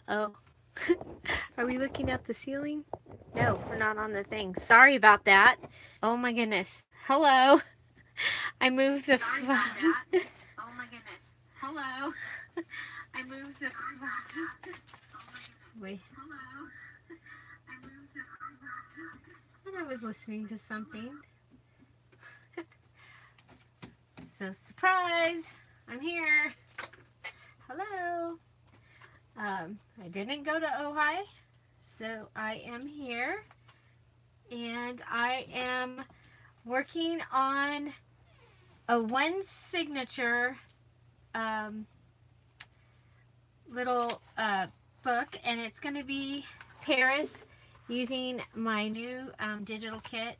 Uh-oh. Are we looking at the ceiling? No, we're not on the thing. Sorry about that. Oh my goodness. Hello. I moved the Sorry about that. Oh my goodness. Hello. I moved the Oh my goodness. Wait. Hello. I moved the And I was listening to something. So surprise! I'm here. Hello. I didn't go to Ojai, so I am here, and I am working on a one signature little book, and it's going to be Paris using my new digital kit.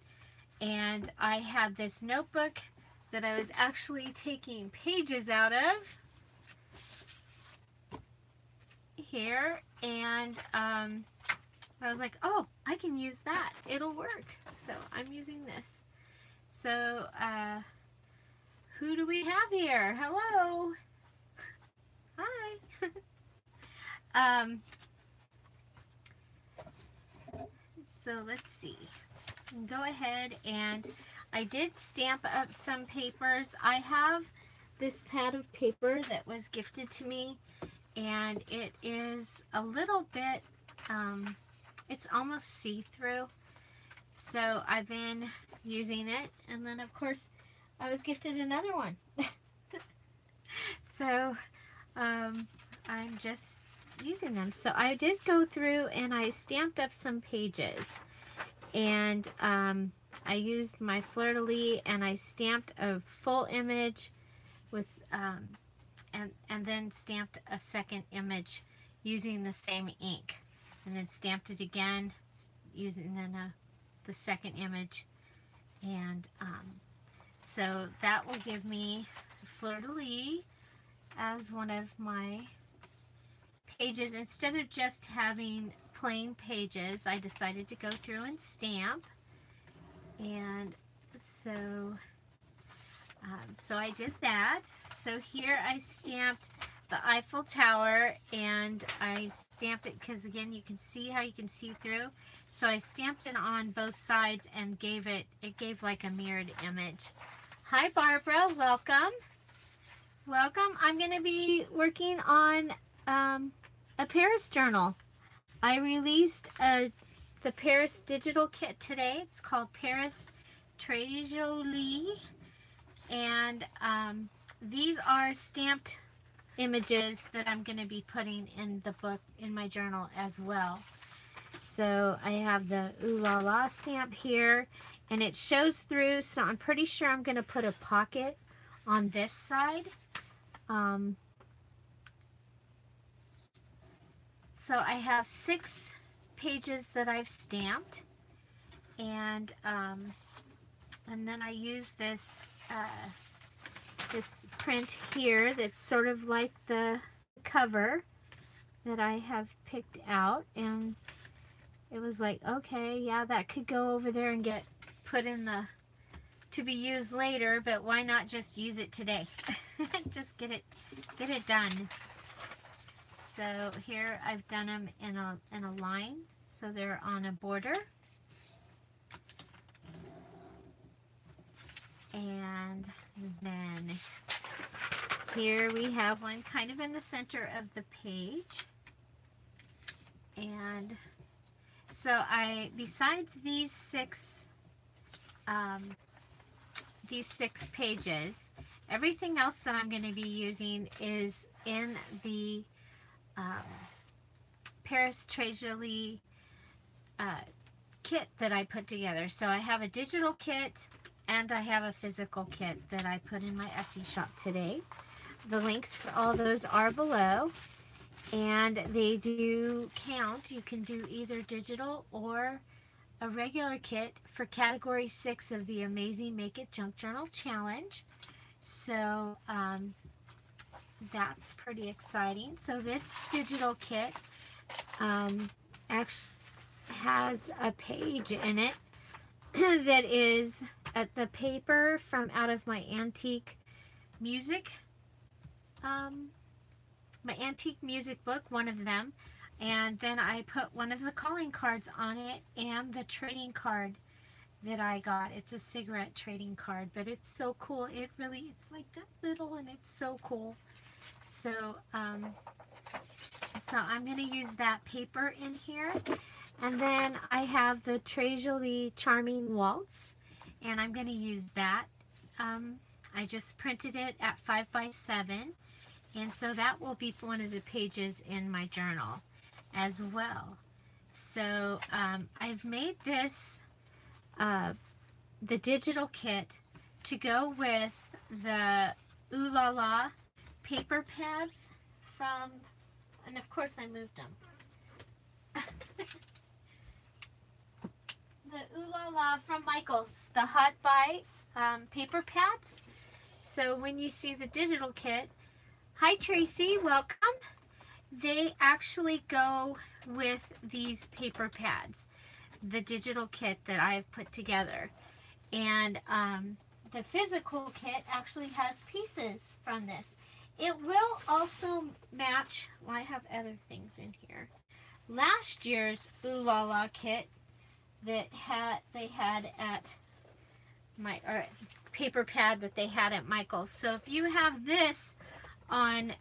And I had this notebook that I was actually taking pages out of here, and I was like, oh, I can use that. It'll work. So I'm using this. So, who do we have here? Hello. Hi. So let's see. Go ahead, and I did stamp up some papers. I have this pad of paper that was gifted to me, and it is a little bit, it's almost see-through. So I've been using it, and then of course I was gifted another one. So I'm just using them. So I did go through and I stamped up some pages, and I used my fleur-de-lis and I stamped a full image with and then stamped a second image using the same ink, and then stamped it again using the second image, and so that will give me fleur-de-lis as one of my pages. Instead of just having plain pages, I decided to go through and stamp, and so so I did that. So here I stamped the Eiffel Tower, and I stamped it because again you can see how you can see through. So I stamped it on both sides and gave it like a mirrored image. Hi Barbara, welcome. Welcome. I'm going to be working on a Paris journal. I released the Paris digital kit today. It's called Paris Très Jolie, and these are stamped images that I'm going to be putting in the book, in my journal as well. So I have the Ooh La La stamp here, and it shows through, so I'm pretty sure I'm going to put a pocket on this side. So I have 6 pages that I've stamped, and then I use this this print here that's sort of like the cover that I have picked out, and it was like, okay, yeah, that could go over there and get put in the to be used later, but why not just use it today? Just get it done. So here I've done them in a line, so they're on a border. And then here we have one kind of in the center of the page. And so besides these six pages, everything else that I'm going to be using is in the Paris Très Jolie kit that I put together. So I have a digital kit and I have a physical kit that I put in my Etsy shop today. The links for all those are below, and they do count. You can do either digital or a regular kit for category 6 of the Amazing Make It Junk Journal Challenge. So that's pretty exciting. So this digital kit actually has a page in it that is the paper from out of my antique music book, one of them. And then I put one of the calling cards on it and the trading card that I got. It's a cigarette trading card, but it's so cool. It's like that little, and it's so cool. So, so I'm going to use that paper in here. And then I have the Jolie Charming Waltz, and I'm going to use that. I just printed it at 5 by 7, and so that will be one of the pages in my journal as well. So I've made this, the digital kit, to go with the Ooh La La paper pads from, and of course I moved them. The Ooh La La from Michaels, the Hot Buy paper pads. So when you see the digital kit, hi Tracy, welcome. They actually go with these paper pads, the digital kit that I've put together. And the physical kit actually has pieces from this. It will also match, well, I have other things in here. Last year's Ooh La La kit that they had at my, or paper pad that they had at Michael's. So if you have this on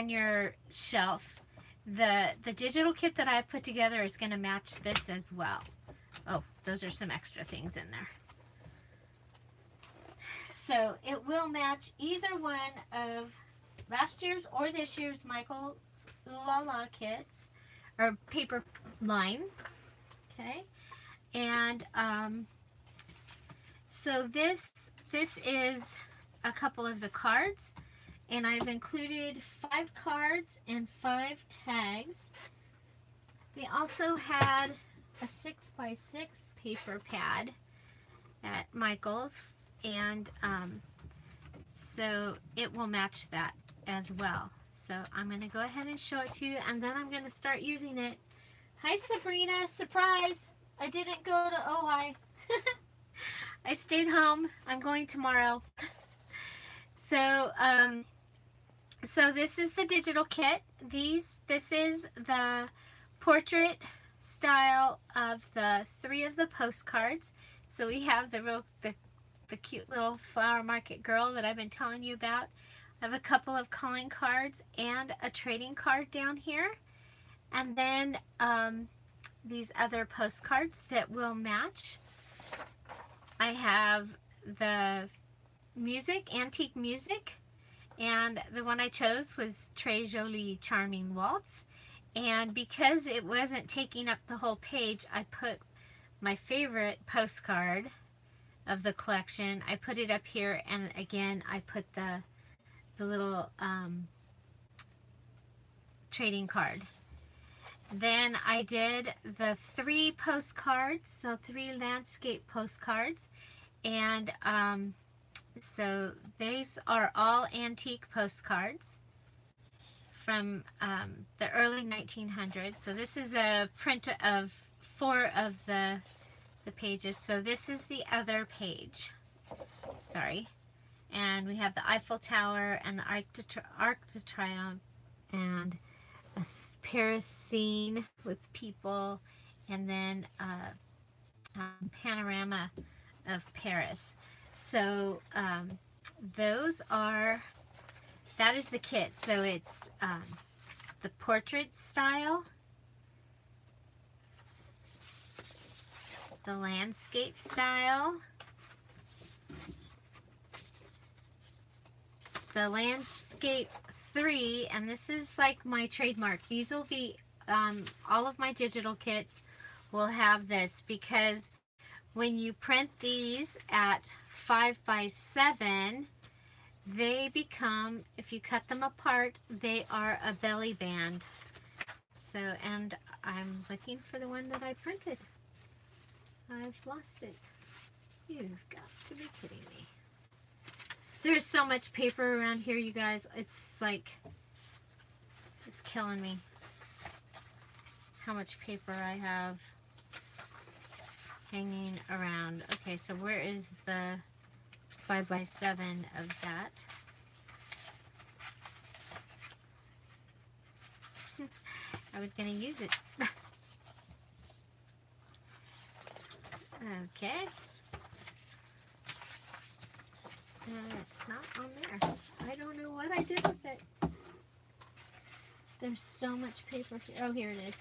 your shelf, the digital kit that I put together is going to match this as well. Oh, those are some extra things in there. So it will match either one of last year's or this year's Michael's Ooh La La kits, or paper line. Okay, and so this is a couple of the cards, and I've included 5 cards and 5 tags. They also had a 6 by 6 paper pad at Michael's, and so it will match that as well. So I'm going to go ahead and show it to you, and then I'm going to start using it. Hi Sabrina, surprise! I didn't go to Ojai. I stayed home. I'm going tomorrow. So so this is the digital kit. This is the portrait style of the 3 of the postcards. So we have the cute little flower market girl that I've been telling you about. I have a couple of calling cards and a trading card down here. And then these other postcards that will match. I have the music, antique music, and the one I chose was Jolie Charming Waltz. And because it wasn't taking up the whole page, I put my favorite postcard of the collection. I put it up here, and again I put the little trading card. Then I did the 3 postcards, the 3 landscape postcards, and so these are all antique postcards from the early 1900s. So this is a print of 4 of the pages. So this is the other page. Sorry. And we have the Eiffel Tower and the Arc de Triomphe, and a Paris scene with people, and then panorama of Paris. So that is the kit. So it's the portrait style, the landscape style, the landscape 3, and this is like my trademark. These will be, all of my digital kits will have this, because when you print these at 5 by 7, they become, if you cut them apart, they are a belly band. So, and I'm looking for the one that I printed. I've lost it. You've got to be kidding me. There's so much paper around here, you guys. It's like, it's killing me how much paper I have hanging around. Okay, so where is the 5 by 7 of that? I was going to use it. Okay. It's not on there. I don't know what I did with it. There's so much paper here. Oh, here it is.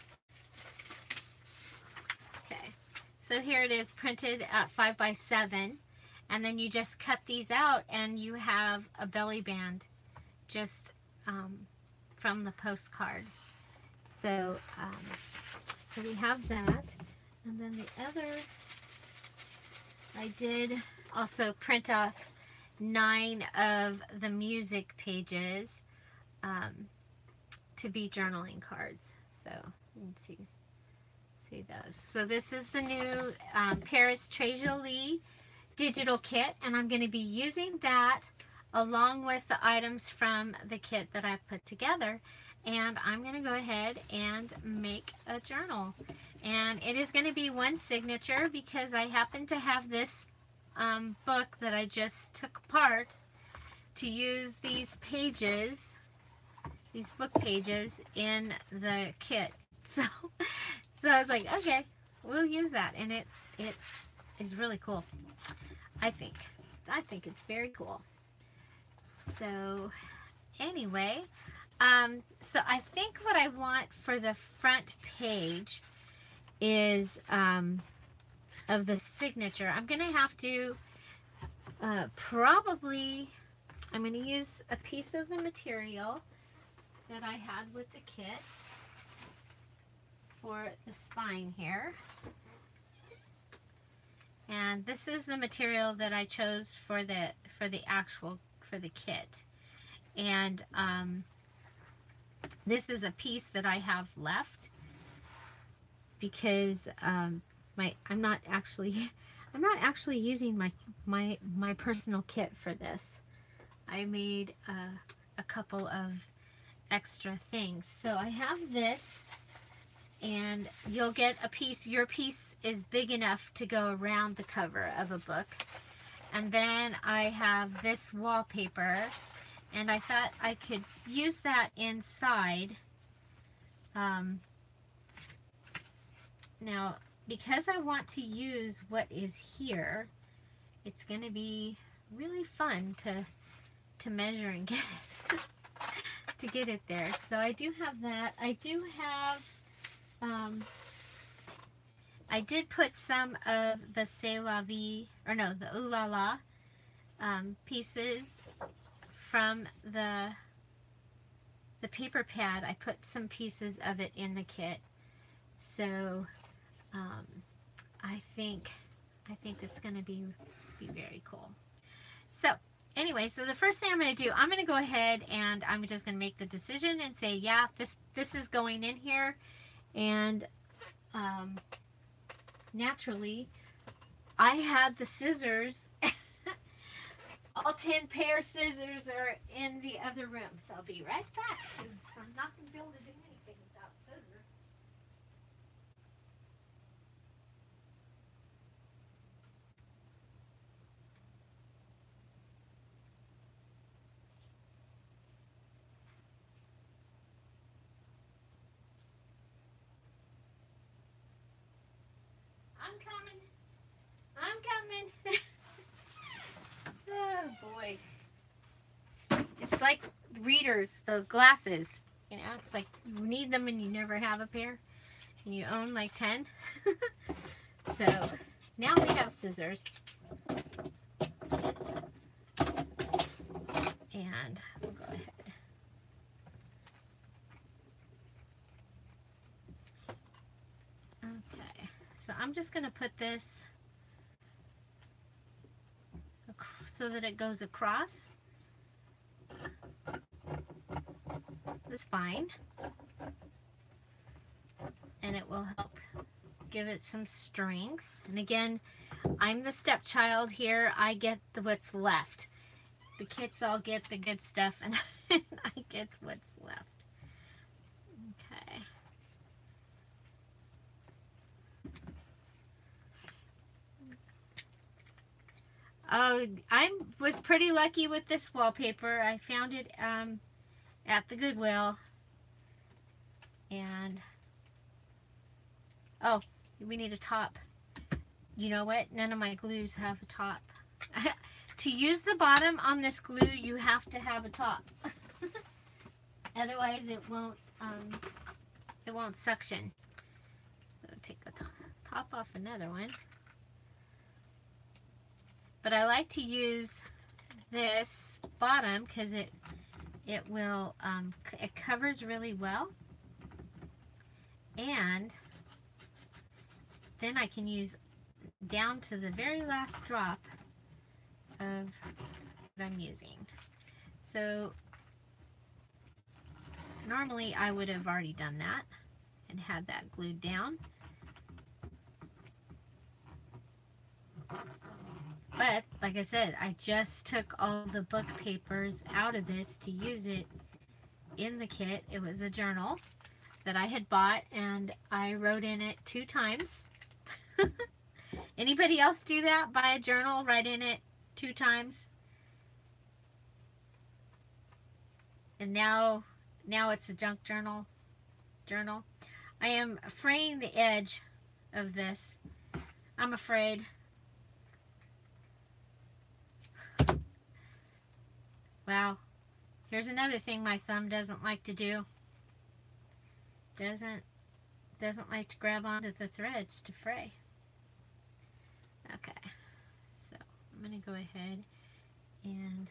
Okay. So here it is printed at 5x7. And then you just cut these out and you have a belly band just from the postcard. So, so we have that. And then the other, I did also print off 9 of the music pages to be journaling cards. So you can see those. So this is the new Paris Jolie digital kit, and I'm going to be using that along with the items from the kit that I've put together. And I'm going to go ahead and make a journal. And it is going to be one signature because I happen to have this book that I just took apart to use these pages, these book pages in the kit. So I was like, okay, we'll use that. And it is really cool. I think it's very cool. So anyway, so I think what I want for the front page is of the signature. I'm gonna have to probably, I'm gonna use a piece of the material that I had with the kit for the spine here. And this is the material that I chose for the kit. And this is a piece that I have left because I'm not actually using my personal kit for this. I made a couple of extra things. So I have this, and you'll get a piece. Your piece is big enough to go around the cover of a book. And then I have this wallpaper, and I thought I could use that inside. Now, because I want to use what is here, it's going to be really fun to measure and get it to get it there. So I do have that. I do have I did put some of the C'est La Vie, or no, the Ooh La La pieces from the paper pad. I put some pieces of it in the kit. So I think it's going to be very cool. So anyway, so the first thing I'm going to do, I'm going to go ahead and I'm just going to make the decision and say, yeah, this is going in here. And naturally, I had the scissors. All 10 pair of scissors are in the other room. So I'll be right back because I'm not going to be able to do anything without scissors. I'm coming. Oh boy. It's like readers, the glasses. You know, it's like you need them and you never have a pair. And you own like 10. So now we have scissors. And we'll go ahead. Okay. So I'm just going to put this so that it goes across the spine, and it will help give it some strength. And again, I'm the stepchild here. I get what's left. The kids all get the good stuff, and I get what's left. Okay. Oh, I was pretty lucky with this wallpaper. I found it at the Goodwill, And, oh, we need a top. You know what? None of my glues have a top. To use the bottom on this glue, you have to have a top. Otherwise, it won't suction. So take the top off another one. But I like to use this bottom because it will it covers really well, and then I can use down to the very last drop of what I'm using. So normally I would have already done that and had that glued down, but like I said, I just took all the book papers out of this to use it in the kit. It was a journal that I had bought, and I wrote in it 2 times. Anybody else do that? Buy a journal, write in it 2 times? And now it's a junk journal. I am fraying the edge of this. I'm afraid. Wow. Here's another thing my thumb doesn't like to do. Doesn't like to grab onto the threads to fray. Okay. So I'm going to go ahead and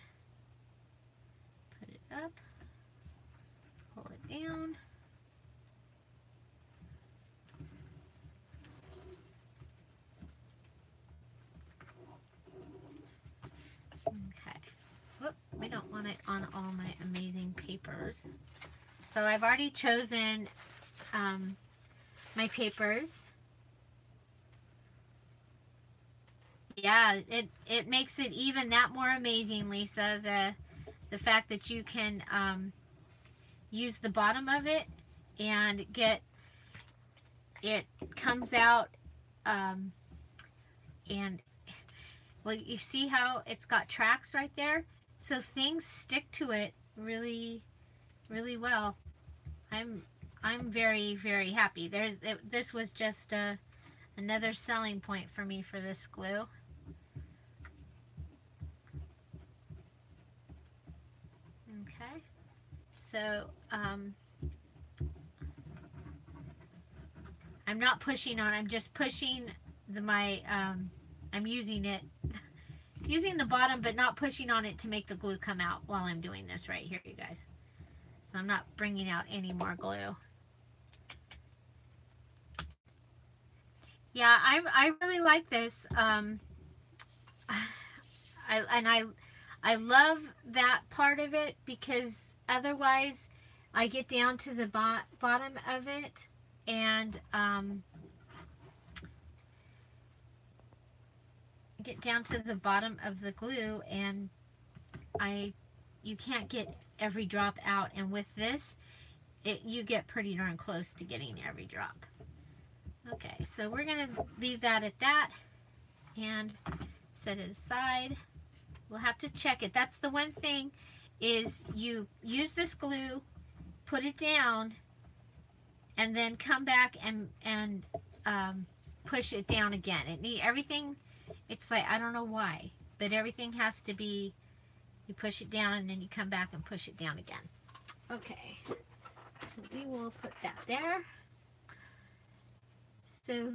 put it up. Pull it down. Okay. Whoop, we don't want it on all my amazing papers. So I've already chosen my papers. Yeah, it makes it even that more amazing, Lisa. The fact that you can use the bottom of it and get it comes out and well, you see how it's got tracks right there, so things stick to it really well. I'm very, very happy. This was just another selling point for me for this glue. Okay, so I'm not pushing on. I'm just pushing I'm using the bottom, but not pushing on it to make the glue come out while I'm doing this right here, you guys. So I'm not bringing out any more glue. Yeah, I really like this. I love that part of it, because otherwise I get down to the bottom of it and get down to the bottom of the glue, and you can't get every drop out, and with this you get pretty darn close to getting every drop. Okay, so we're gonna leave that at that and set it aside. We'll have to check it. That's the one thing, is you use this glue, put it down, and then come back and push it down again. Everything, it's like, I don't know why, but everything has to be, you push it down and then you come back and push it down again. Okay, so we will put that there. So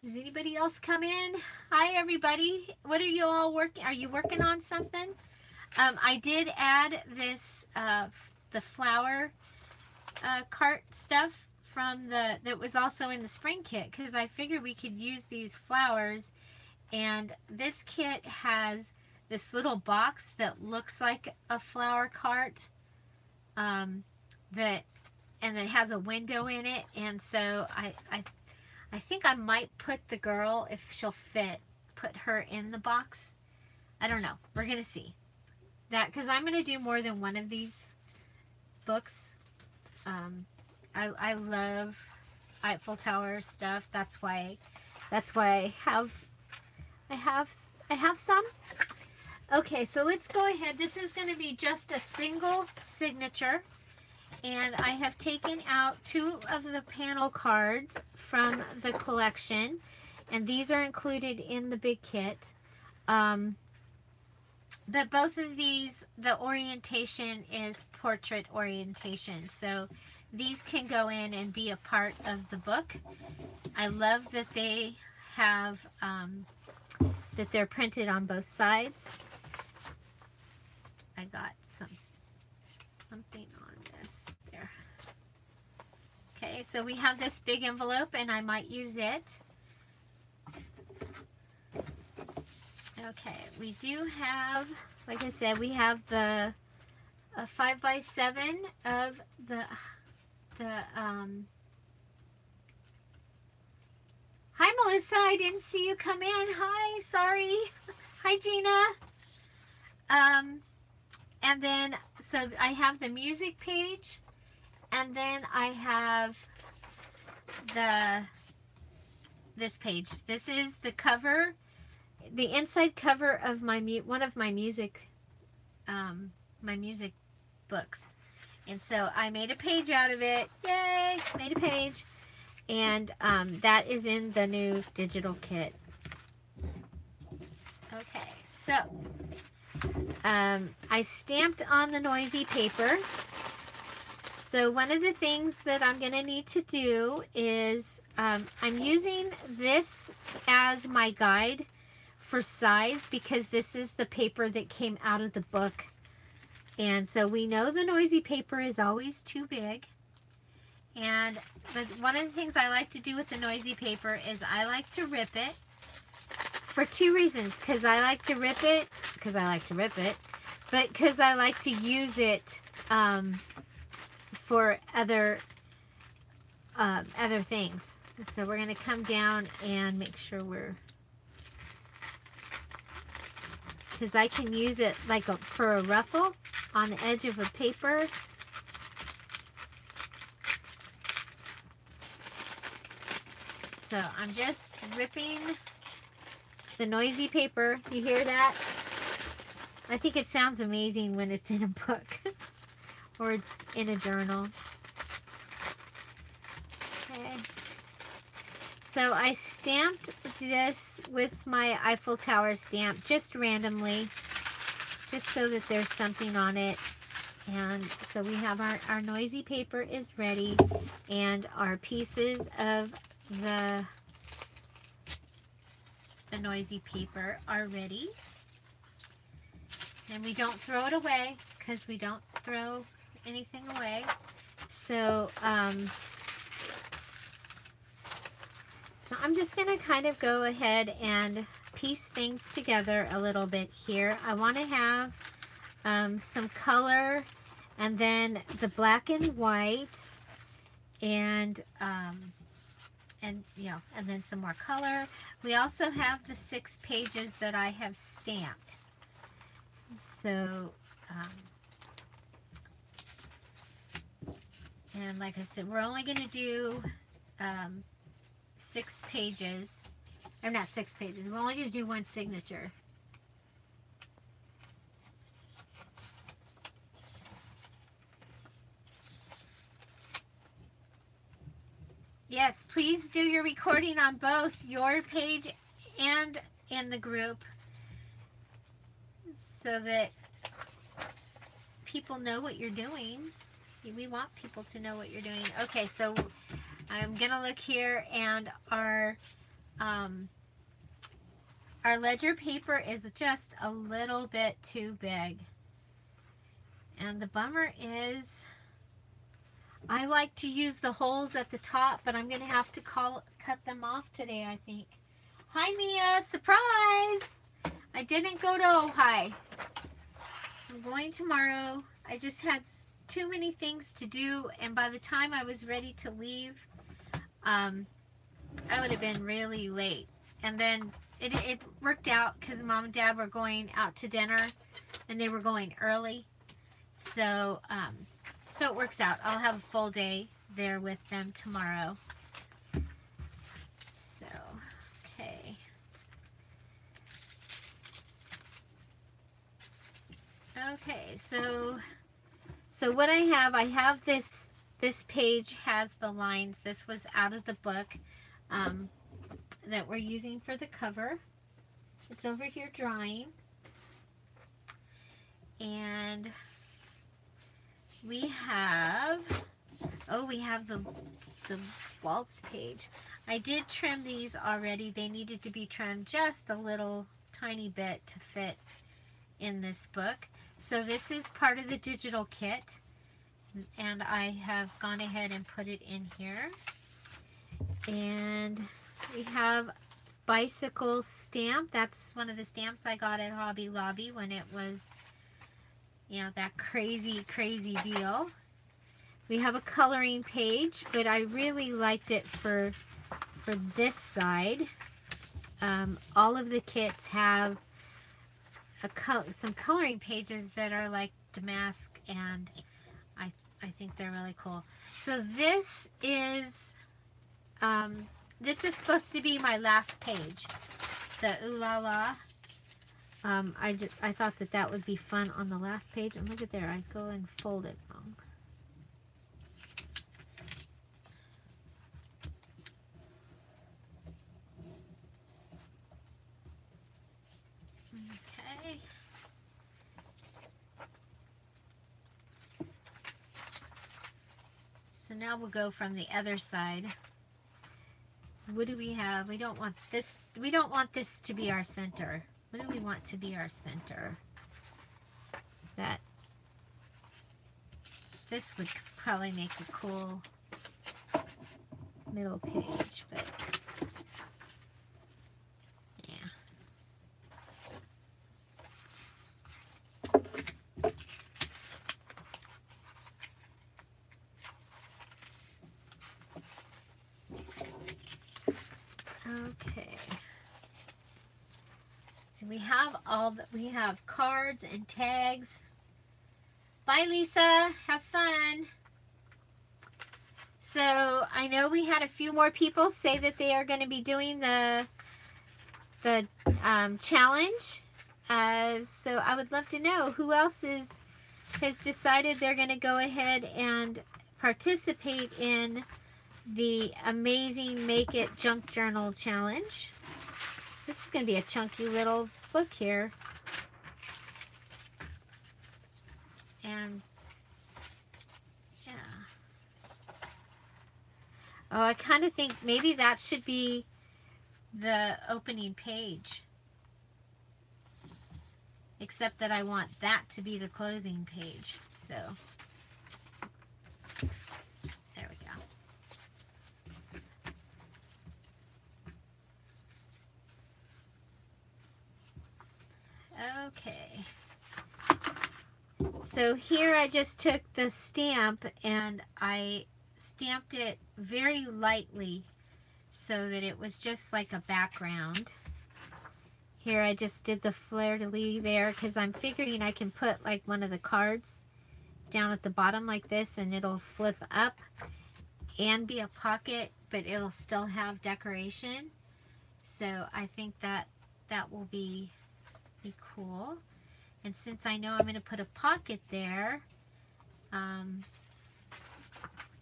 does anybody else come in? Hi everybody. What are you all working? Are you working on something? I did add this the flower cart stuff from that was also in the spring kit, because I figured we could use these flowers, and this kit has this little box that looks like a flower cart and it has a window in it, and so I think I might put the girl, if she'll fit, put her in the box. I don't know. We're gonna see that, because I'm gonna do more than one of these books. I love Eiffel Tower stuff. That's why I have some. Okay, so let's go ahead. This is going to be just a single signature, And I have taken out 2 of the panel cards from the collection, and these are included in the big kit. But both of these, the orientation is portrait orientation, so these can go in and be a part of the book. I love that they have, that they're printed on both sides. I got something on this there. Okay, so we have this big envelope, and I might use it. Okay, we do have, like I said, we have the 5x7 of the Hi Melissa, I didn't see you come in. Hi, sorry. Hi Gina. And then, so I have the music page, and then I have this page. This is the cover, the inside cover of one of my music books. And so I made a page out of it. Yay! Made a page. And that is in the new digital kit. Okay, so I stamped on the noisy paper. So one of the things that I'm going to need to do is I'm using this as my guide for size, because this is the paper that came out of the book. And so we know the noisy paper is always too big. But one of the things I like to do with the noisy paper is I like to rip it for 2 reasons. Because I like to rip it, but because I like to use it for other things. So we're going to come down and make sure because I can use it like for a ruffle on the edge of a paper. So I'm just ripping the noisy paper. You hear that? I think it sounds amazing when it's in a book or in a journal. Okay. So I stamped this with my Eiffel Tower stamp just randomly, just so that there's something on it. And so we have our noisy paper is ready, and our pieces of the noisy paper are ready. And we don't throw it away, because we don't throw anything away. So so I'm just going to kind of go ahead and piece things together a little bit here. I want to have some color, and then the black and white, and then some more color. We also have the 6 pages that I have stamped. So, and like I said, we're only going to do 6 pages. Or not 6 pages. We're only going to do 1 signature. Yes, please do your recording on both your page and in the group, so that people know what you're doing. We want people to know what you're doing. Okay, so I'm gonna look here, and our ledger paper is just a little bit too big. And the bummer is, I like to use the holes at the top, but I'm going to have to cut them off today, I think. Hi, Mia. Surprise! I didn't go to Ojai. I'm going tomorrow. I just had too many things to do, and by the time I was ready to leave, I would have been really late. And then it worked out because Mom and Dad were going out to dinner, and they were going early. So, so it works out. I'll have a full day there with them tomorrow. So, okay. Okay, so So what I have this page has the lines. This was out of the book that we're using for the cover. It's over here drying. And we have, we have the waltz page. I did trim these already. They needed to be trimmed just a little tiny bit to fit in this book. So this is part of the digital kit, and I have gone ahead and put it in here. And we have bicycle stamp. That's one of the stamps I got at Hobby Lobby when it was, you know, that crazy deal. We have a coloring page, but I really liked it for this side. All of the kits have some coloring pages that are like damask, and I think they're really cool. So this is supposed to be my last page, the Ooh La La. I thought that would be fun on the last page, and look at there, I go and fold it wrong. Okay. So now we'll go from the other side. So what do we have? We don't want this to be our center. What do we want to be our center? This would probably make a cool middle page, but yeah. Okay. So we have cards and tags. Bye, Lisa. Have fun. So I know we had a few more people say that they are going to be doing the challenge. So I would love to know who else has decided they're going to go ahead and participate in the Amazing Make It Junk Journal Challenge. This is going to be a chunky little book here. And yeah. Oh, I kind of think maybe that should be the opening page. Except that I want that to be the closing page. So there we go. Okay. So here I just took the stamp and I stamped it very lightly so that it was just like a background. Here I just did the fleur-de-lis there because I'm figuring I can put like one of the cards down at the bottom like this, and it'll flip up and be a pocket, but it'll still have decoration. So I think that will be cool. And since I know I'm going to put a pocket there, I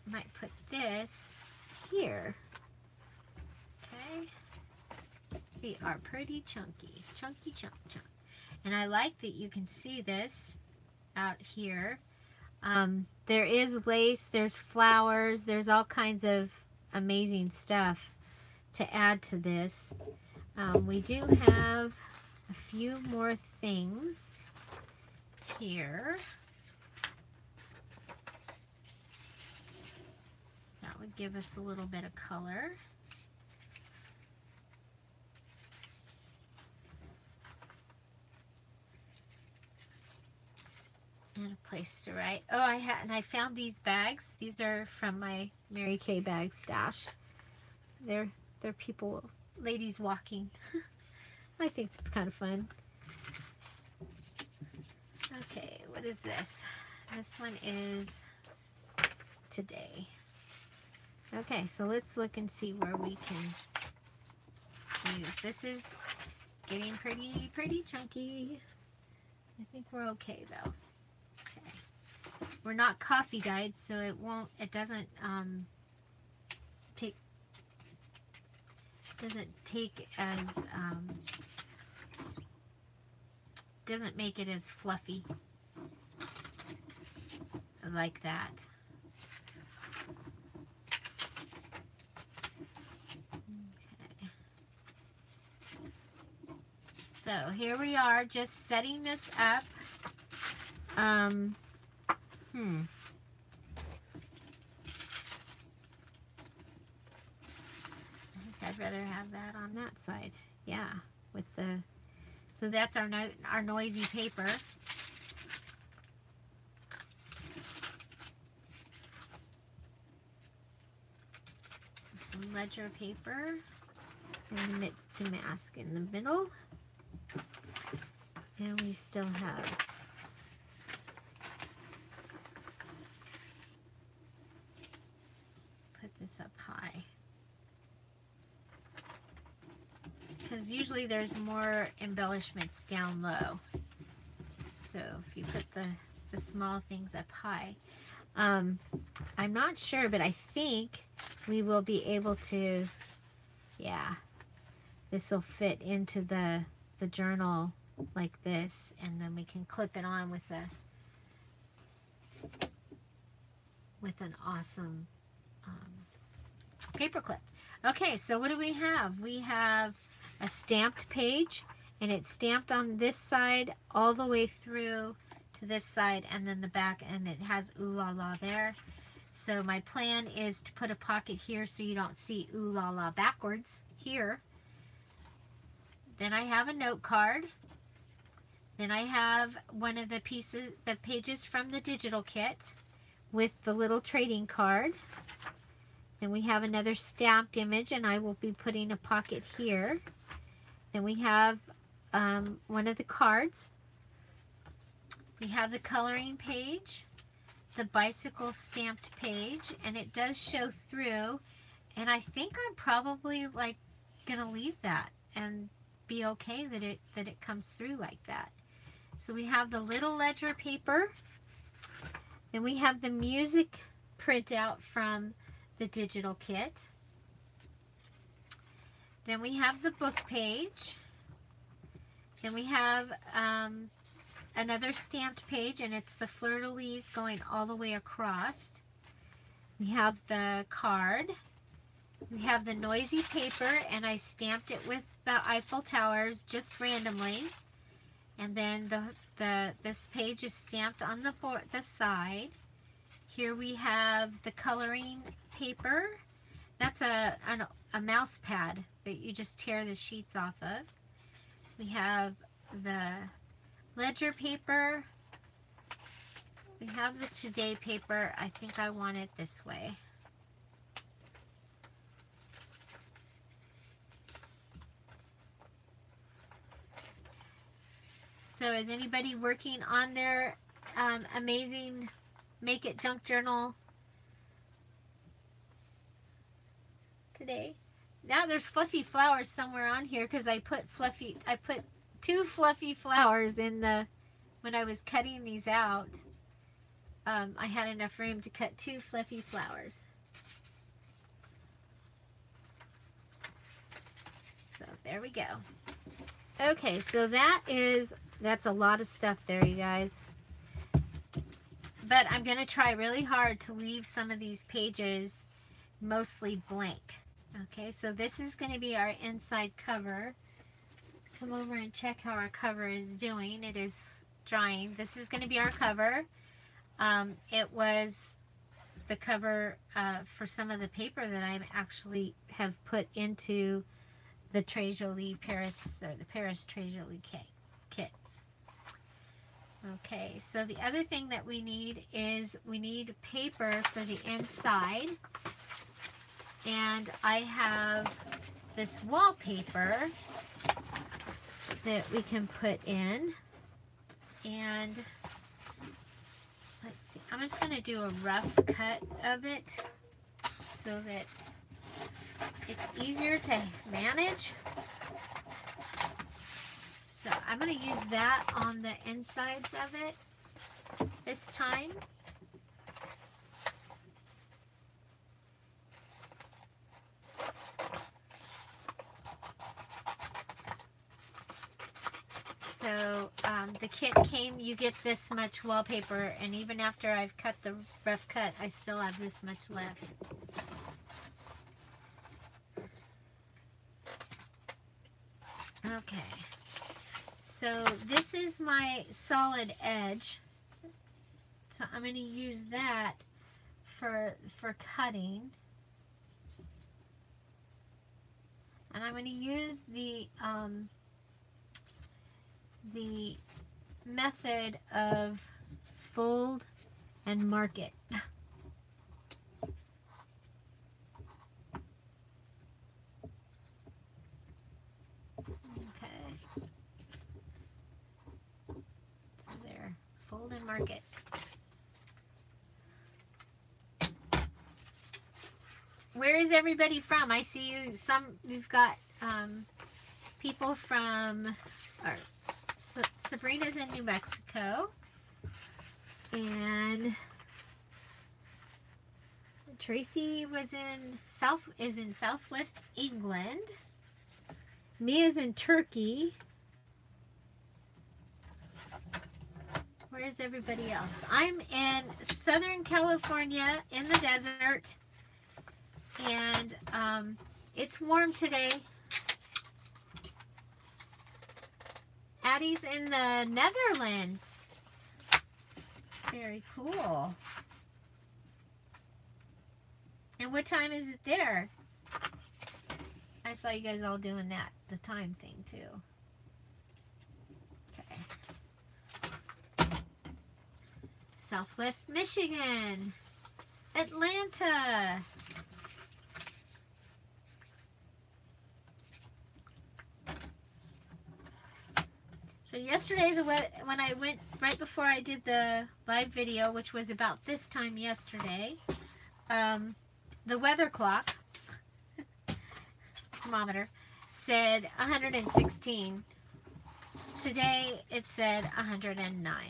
might put this here. Okay. They are pretty chunky. Chunky chunk. And I like that you can see this out here. There is lace, there's flowers, there's all kinds of amazing stuff to add to this. We do have a few more things here. That would give us a little bit of color. And a place to write. Oh, I found these bags. These are from my Mary Kay bag stash. They're people, ladies walking. I think it's kind of fun. Okay, what is this? This one is today. Okay, so let's look and see where we can use. This is getting pretty chunky. I think we're okay though. we're not coffee dyed, so it doesn't take as doesn't make it as fluffy like that. Okay. So here we are, just setting this up. I think I'd rather have that on that side. Yeah, with the, so that's our noisy paper. Some ledger paper and knit damask in the middle. And we still have put this up high. Because usually there's more embellishments down low. So if you put the small things up high. I'm not sure, but I think we will be able to, yeah, this will fit into the journal like this, and then we can clip it on with an awesome paper clip. Okay, so what do we have? We have a stamped page, and it's stamped on this side all the way through to this side, and then the back, and it has ooh la la there. So my plan is to put a pocket here so you don't see ooh la la backwards here. Then I have a note card. Then I have one of the pages from the digital kit with the little trading card. Then we have another stamped image, and I will be putting a pocket here. Then we have one of the cards. We have the coloring page, the bicycle stamped page, and it does show through. And I think I'm probably like gonna leave that and be okay that it comes through like that. So we have the little ledger paper. Then we have the music printout from the digital kit. Then we have the book page. Then we have another stamped page, and it's the fleur-de-lis going all the way across. We have the card. We have the noisy paper, and I stamped it with the Eiffel Towers just randomly. And then this page is stamped on the side. Here we have the coloring paper. That's a mouse pad that you just tear the sheets off of. We have the ledger paper. We have the today paper. I think I want it this way. So is anybody working on their amazing Make It Junk Journal today? Now there's fluffy flowers somewhere on here because I put two fluffy flowers in when I was cutting these out. I had enough room to cut two fluffy flowers. So there we go. Okay, so that's a lot of stuff there, you guys. But I'm going to try really hard to leave some of these pages mostly blank. Okay, so this is going to be our inside cover. Come over and check how our cover is doing. It is drying. This is going to be our cover. It was the cover for some of the paper that I actually have put into the Jolie Paris, or the Paris Jolie kits. Okay, so the other thing that we need is we need paper for the inside. And I have this wallpaper that we can put in. And let's see, I'm just going to do a rough cut of it so that it's easier to manage. So I'm going to use that on the insides of it this time. the kit came, you get this much wallpaper, and even after I've cut the rough cut, I still have this much left. Okay, so this is my solid edge, so I'm going to use that for cutting, and I'm going to use the method of fold and mark it. Fold and mark it. Where is everybody from? I see you. We've got people from. Sabrina's in New Mexico, and Tracy is in Southwest England. Mia's in Turkey. Where's everybody else? I'm in Southern California in the desert, and it's warm today. Addie's in the Netherlands. Very cool. And what time is it there? I saw you guys all doing that, the time thing too. Southwest Michigan, Atlanta. So yesterday, when I went, right before I did the live video, which was about this time yesterday, the weather clock, thermometer, said 116. Today it said 109.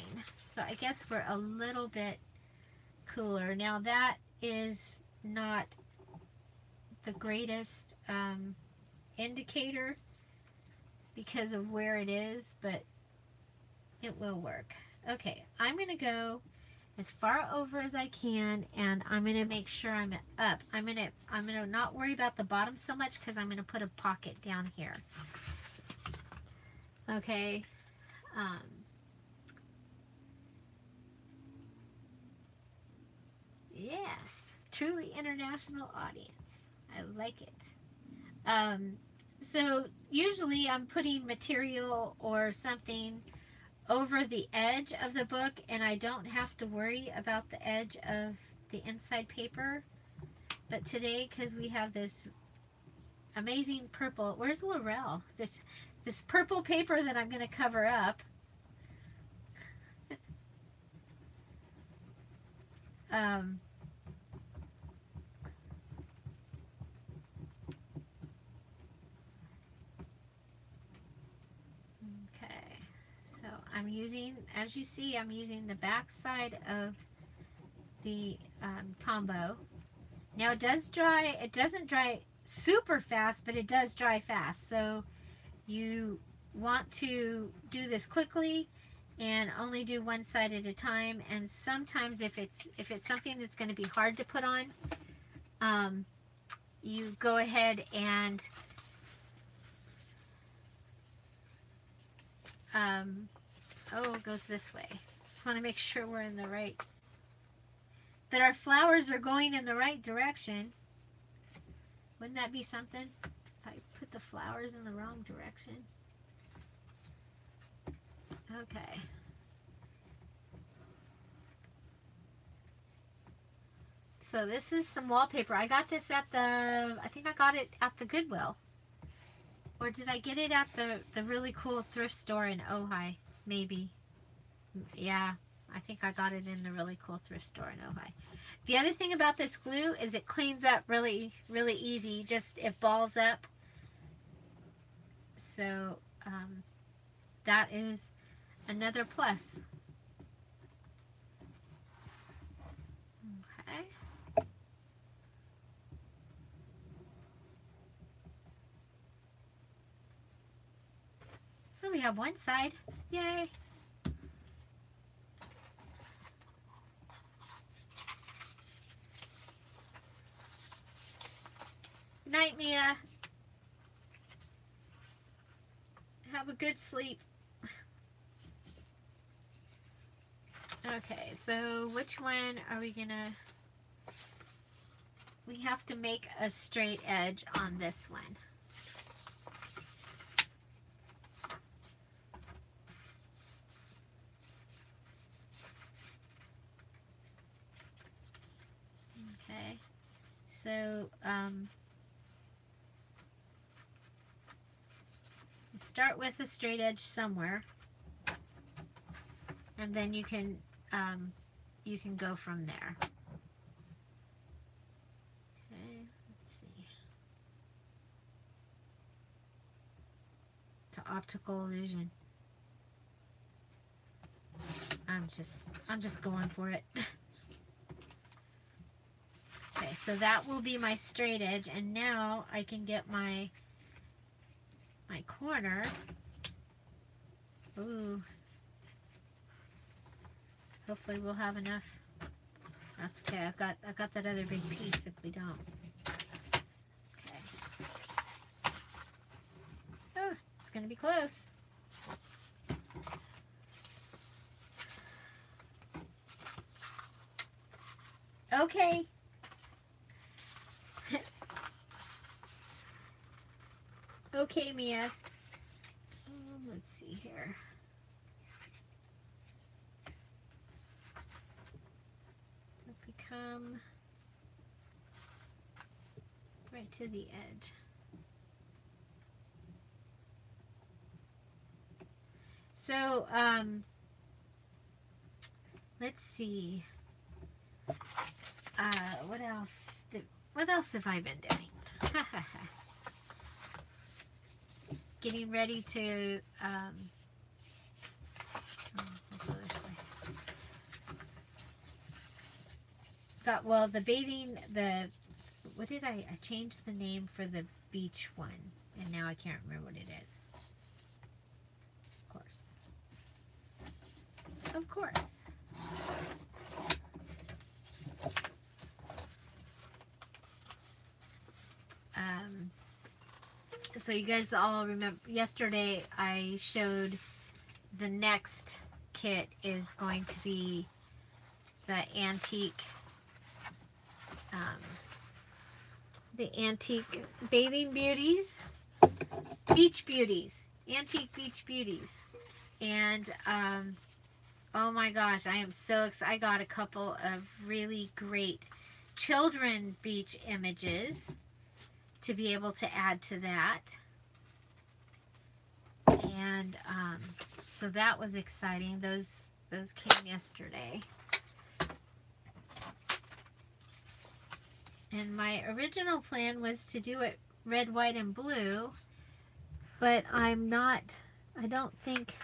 So I guess we're a little bit cooler. Now that is not the greatest indicator because of where it is, but it will work. Okay, I'm going to go as far over as I can, and I'm going to make sure I'm up. I'm going to not worry about the bottom so much because I'm going to put a pocket down here. Okay. Yes, truly international audience. I like it. So usually I'm putting material or something over the edge of the book, and I don't have to worry about the edge of the inside paper. But today, because we have this amazing purple, where's Laurel? This purple paper that I'm going to cover up. I'm using, as you see, I'm using the back side of the Tombow. Now it does dry, it doesn't dry super fast, but it does dry fast. So you want to do this quickly and only do one side at a time. And sometimes if it's something that's going to be hard to put on, you go ahead and oh, it goes this way. I want to make sure we're in the right, that our flowers are going in the right direction. Wouldn't that be something if I put the flowers in the wrong direction? Okay. So this is some wallpaper. I got this at I think I got it at the Goodwill. Or did I get it at the really cool thrift store in Ojai? Maybe. Yeah, I think I got it in the really cool thrift store in Ojai. The other thing about this glue is it cleans up really, really easy. Just, it balls up. So, that is another plus. Okay. So we have one side. Yay. Night, Mia. Have a good sleep. Okay, so which one are we gonna... We have to make a straight edge on this one. Okay, so start with a straight edge somewhere, and then you can go from there. Okay, let's see. To optical illusion. I'm just going for it. Okay, so that will be my straight edge, and now I can get my corner. Ooh. Hopefully we'll have enough. That's okay. I've got that other big piece if we don't. Okay. Oh, it's gonna be close. Okay. Okay, Mia. Let's see here. So if we come right to the edge. So, let's see. What else have I been doing? Getting ready to, I'll go this way. What did I changed the name for the beach one, and now I can't remember what it is. Of course. So you guys all remember yesterday I showed the next kit is going to be the antique bathing beauties, beach beauties, antique beach beauties. And oh my gosh, I am so excited. I got a couple of really great children beach images to be able to add to that. And so that was exciting. Those came yesterday. And my original plan was to do it red, white, and blue, but I don't think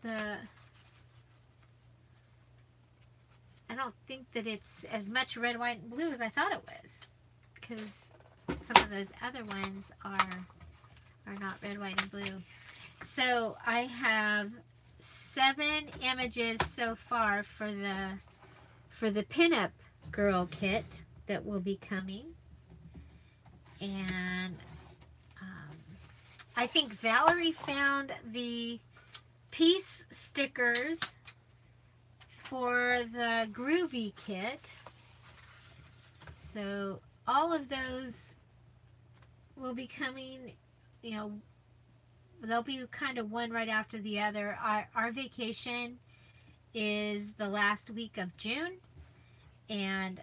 that it's as much red, white, and blue as I thought it was, because some of those other ones are not red, white, and blue. So I have 7 images so far for the pinup girl kit that will be coming. And I think Valerie found the piece stickers for the Groovy kit. So all of those will be coming, you know, they'll be kind of one right after the other. Our vacation is the last week of June, and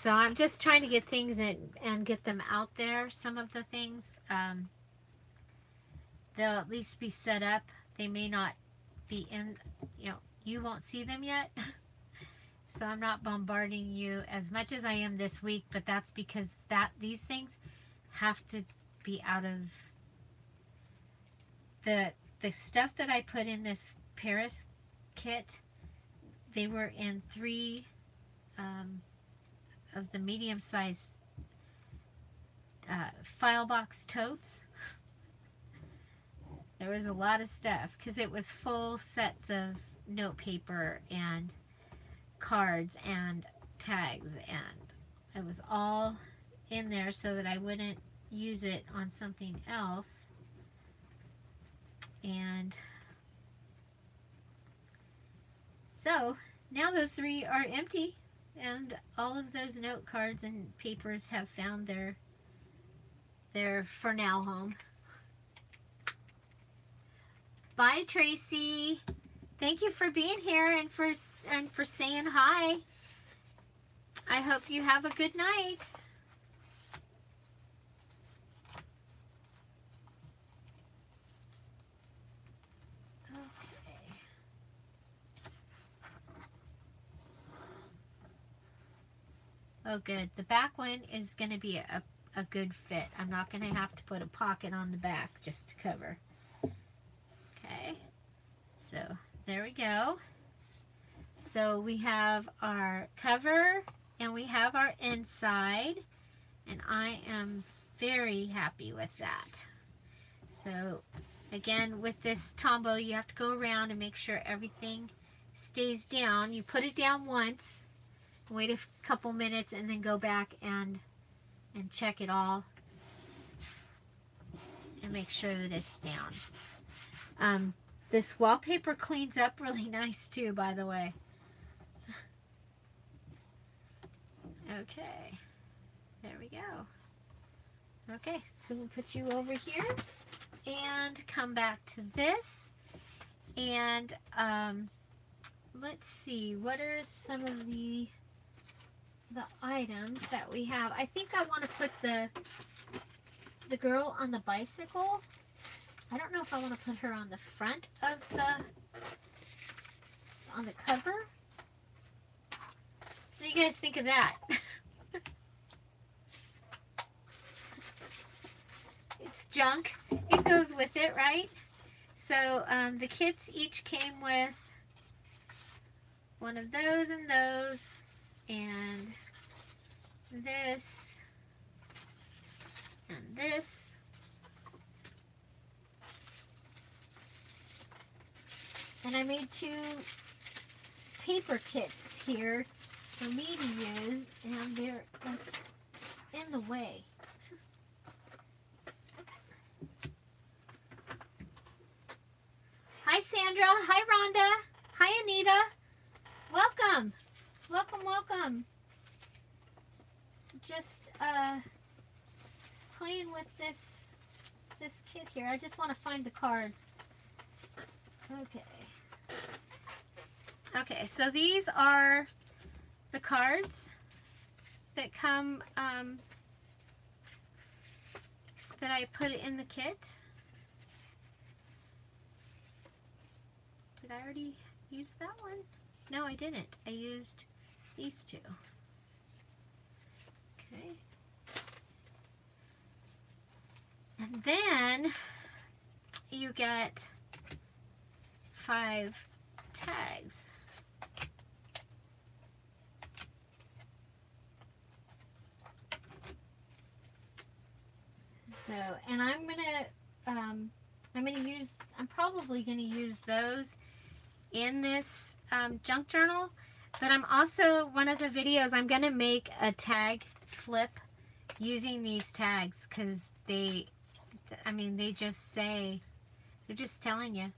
so I'm just trying to get things in and get them out there. Some of the things, they'll at least be set up. They may not be in, you know, you won't see them yet. So I'm not bombarding you as much as I am this week, but that's because these things have to be out of the stuff that I put in this Paris kit. They were in 3 of the medium-sized file box totes. There was a lot of stuff because it was full sets of note paper and cards and tags, and it was all in there so that I wouldn't use it on something else. And so now those 3 are empty, and all of those note cards and papers have found their for now home. Bye, Tracy. Thank you for being here and for saying hi. I hope you have a good night. Okay. Oh, good. The back one is going to be a good fit. I'm not going to have to put a pocket on the back just to cover. Okay. So there we go. So we have our cover and we have our inside, and I am very happy with that. So again, with this Tombow, you have to go around and make sure everything stays down. You put it down once, wait a couple minutes, and then go back and check it all and make sure that it's down. This wallpaper cleans up really nice too, by the way. Okay, there we go. Okay, so we'll put you over here and come back to this. And let's see, what are some of the items that we have? I think I want to put the girl on the bicycle. I don't know if I want to put her on the front of on the cover. What do you guys think of that? It's junk. It goes with it, right? So the kits each came with one of those and those, and this, and this. And I made 2 paper kits here for me to use, and they're in the way. Hi, Sandra. Hi, Rhonda. Hi, Anita. Welcome. Welcome, welcome. Just playing with this kit here. I just want to find the cards. Okay. Okay, so these are the cards that come, that I put in the kit. Did I already use that one? No, I didn't. I used these 2. Okay. And then you get 5 tags. So, and I'm probably gonna use those in this junk journal, but I'm also, one of the videos, I'm gonna make a tag flip using these tags, because they just say, they're just telling you,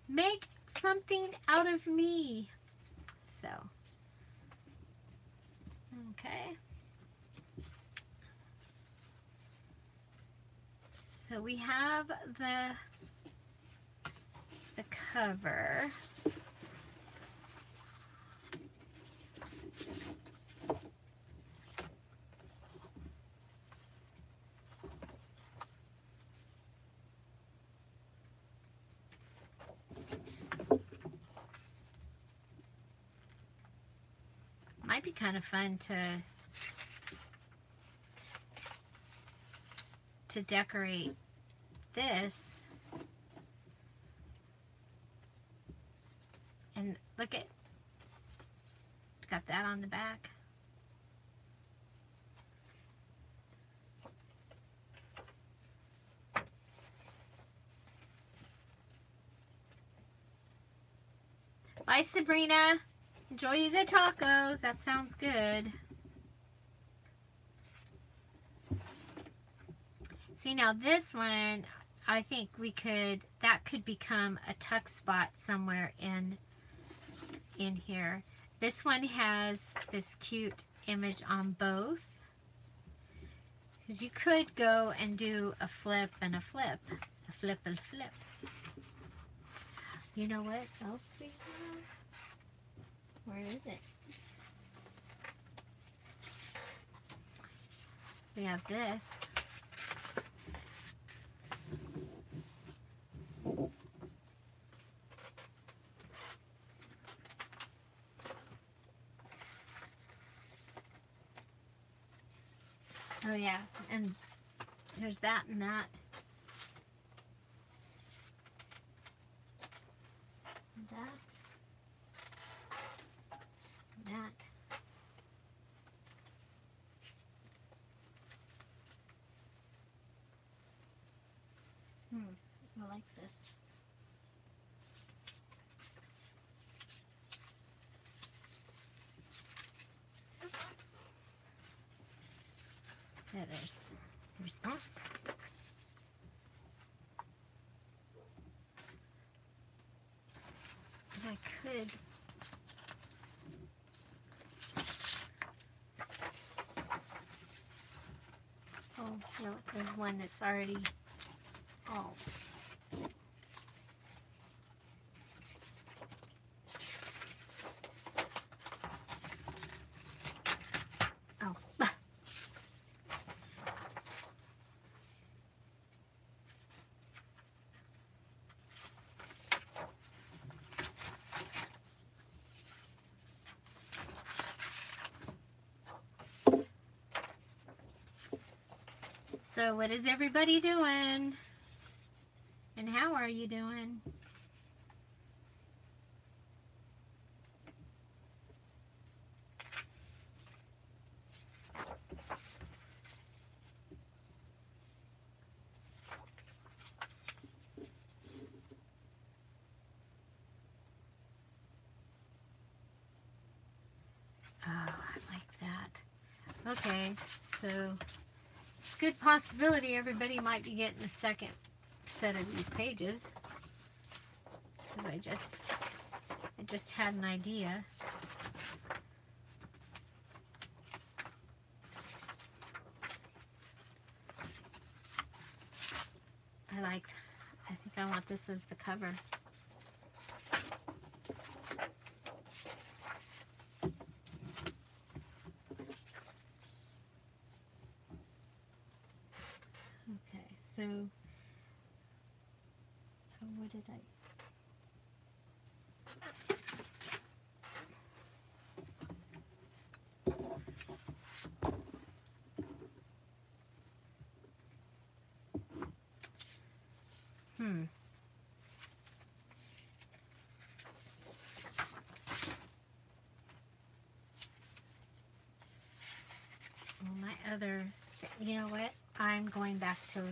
make something out of me. So, okay. So we have the cover. Might be kind of fun to decorate this. And look at, got that on the back. Bye, Sabrina. Enjoy the tacos. That sounds good. See, now this one, I think that could become a tuck spot somewhere in here. This one has this cute image on both. Because you could go and do a flip and a flip. A flip and a flip. You know what else we have? Where is it? We have this. Oh yeah, and there's that and that. And that. And that. I like this. Yeah, there's that. And I could no, there's one that's already all. Oh. So what is everybody doing? And how are you doing? Oh, I like that. Okay, so it's a good possibility everybody might be getting a second set of these pages. Because I just had an idea. I think I want this as the cover. Okay, so what did I... Well, my other... You know what? I'm going back to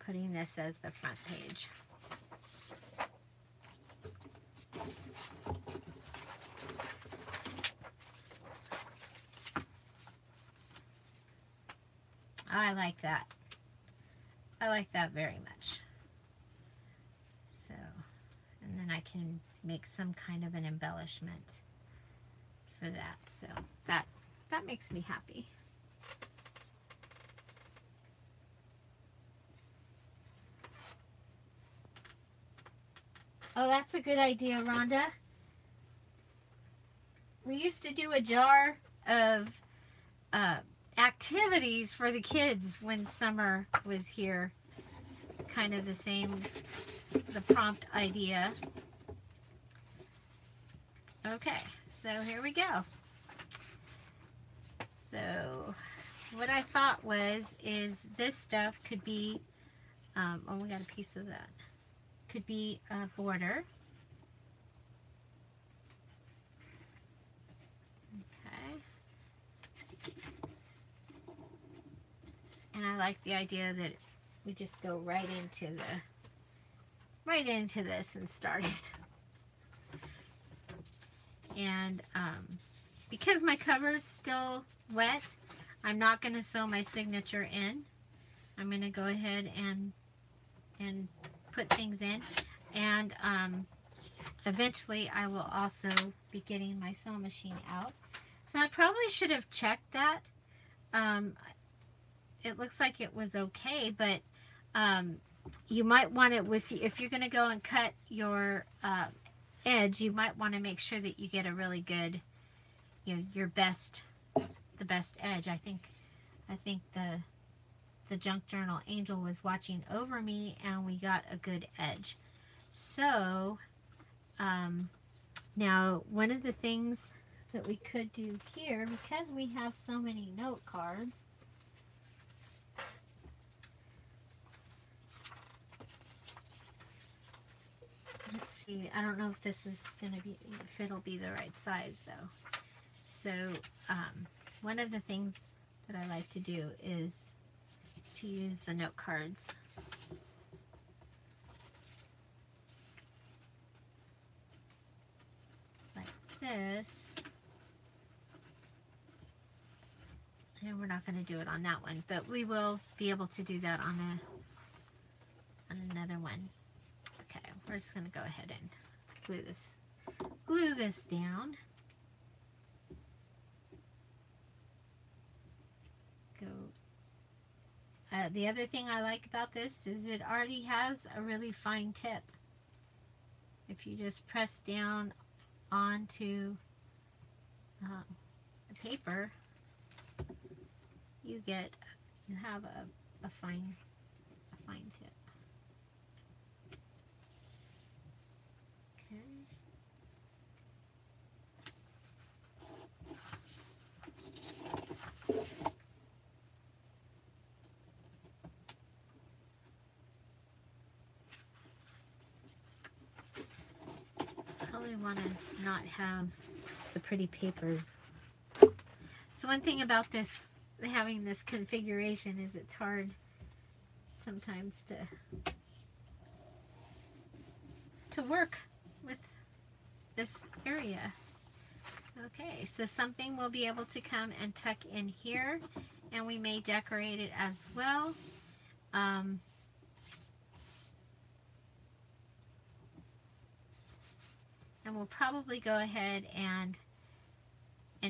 putting this as the front page. I like that. I like that very much. So, and then I can make some kind of an embellishment for that. So that makes me happy. Oh, that's a good idea, Rhonda. We used to do a jar of activities for the kids when summer was here. Kind of the prompt idea. Okay, so here we go. So what I thought is this stuff could be, oh, we got a piece of that. Could be a border. Okay. And I like the idea that we just go right into this and start it. And because my cover's still wet, I'm not going to sew my signature in. I'm going to go ahead and put things in. And eventually I will also be getting my sewing machine out. So I probably should have checked that. It looks like it was okay, but you might want to, if you're going to go and cut your edge, you might want to make sure that you get a really good, you know, the best edge. I think the junk journal angel was watching over me, and we got a good edge. So now one of the things that we could do here, because we have so many note cards, let's see, I don't know if this is going to be, if it'll be the right size though. So one of the things that I like to do is to use the note cards. Like this. And we're not going to do it on that one, but we will be able to do that on another one. Okay, we're just going to go ahead and glue this down. The other thing I like about this is it already has a really fine tip. If you just press down onto the paper, you have a fine tip. Okay. Probably want to not have the pretty papers. So one thing about this, having this configuration, is it's hard sometimes to work with this area. Okay, so something will be able to come and tuck in here, and we may decorate it as well. And we'll probably go ahead and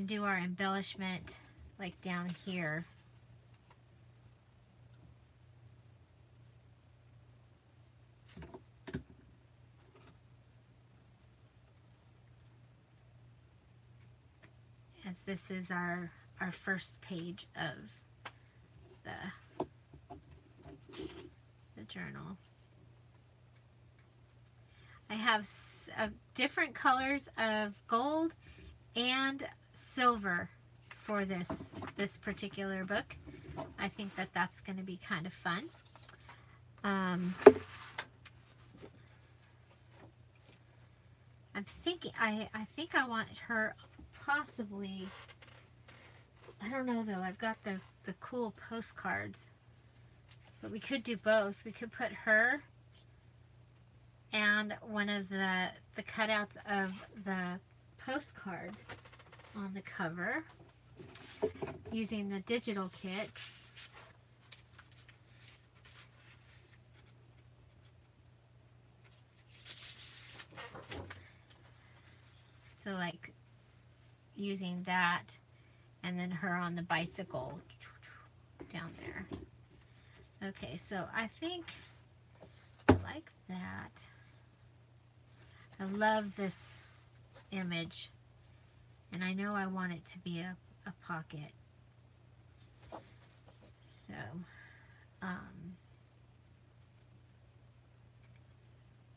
do our embellishment like down here. As this is our first page of the journal. I have different colors of gold and silver for this particular book. I think that that's going to be kind of fun. I'm thinking, I think I want her possibly, I don't know though, I've got the cool postcards, but we could do both. We could put her and one of the cutouts of the postcard on the cover using the digital kit. So like using that, and then her on the bicycle down there. Okay, so I think I like that. I love this image, and I know I want it to be a pocket. So,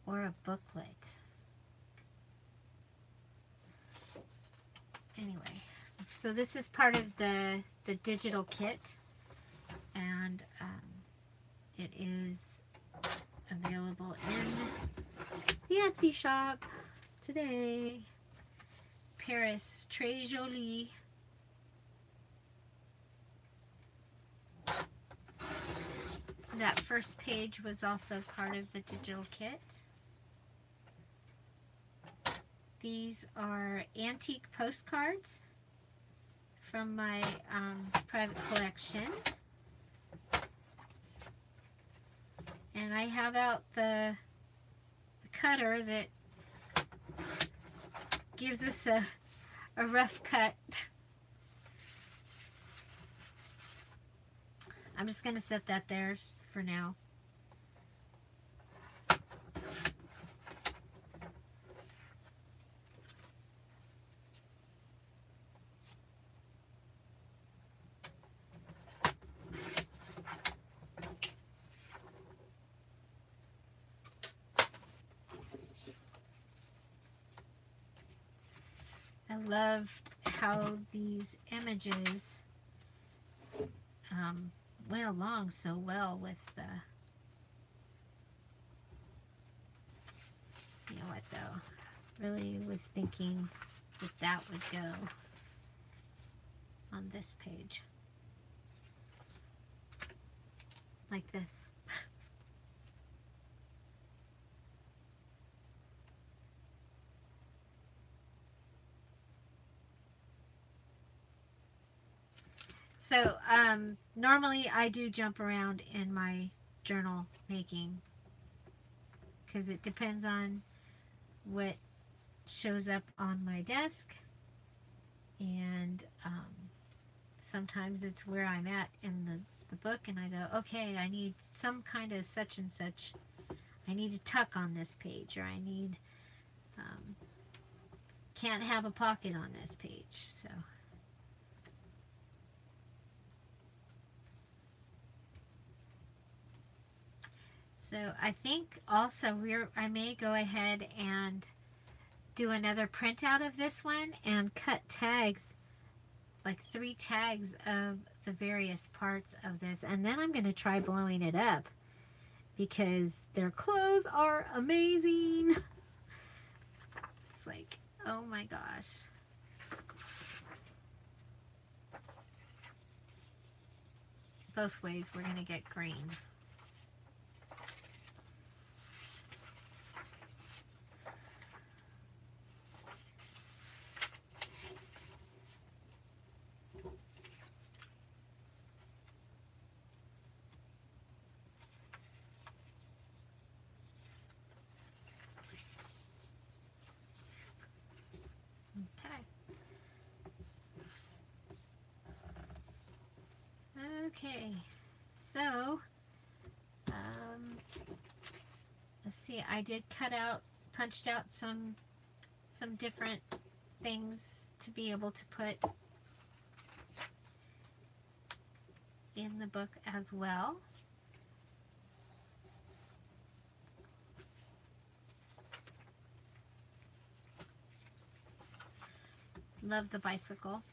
or a booklet. Anyway, so this is part of the digital kit, and it is available in the Etsy shop today. Paris, Très Jolie. That first page was also part of the digital kit. These are antique postcards from my private collection. And I have out the cutter that gives us a rough cut. I'm just going to set that there for now. I love how these images went along so well with the, you know what though, really was thinking that that would go on this page, like this. So, normally I do jump around in my journal making because it depends on what shows up on my desk, and sometimes it's where I'm at in the book, and I go, okay, I need some kind of such and such. I need a tuck on this page, or I need, can't have a pocket on this page, so. So I think also I may go ahead and do another printout of this one and cut tags, like 3 tags of the various parts of this, and then I'm going to try blowing it up because their clothes are amazing. It's like, oh my gosh. Both ways we're going to get green. Okay, so let's see, I did punched out some different things to be able to put in the book as well. Love the bicycle.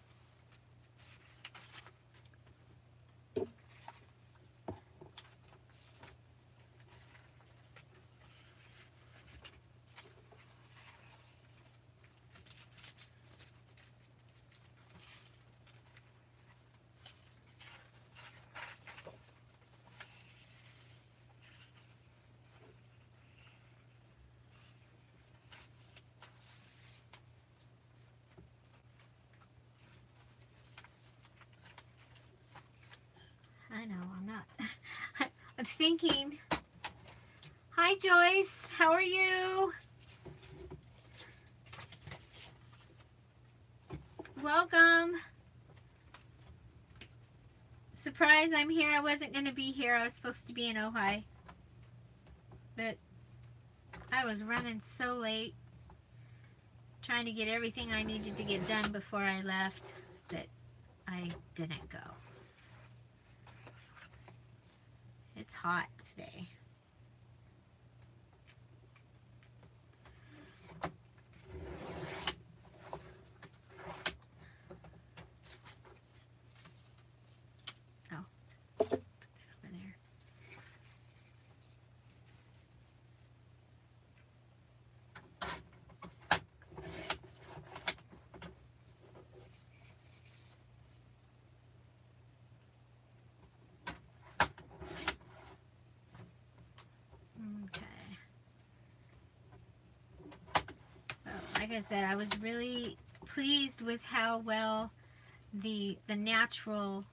I know, I'm not. I'm thinking. Hi, Joyce. How are you? Welcome. Surprise, I'm here. I wasn't going to be here. I was supposed to be in Ojai. But I was running so late, trying to get everything I needed to get done before I left, that I didn't go. It's hot today. Oh, put that over there. Okay. So, like I said, I was really pleased with how well the natural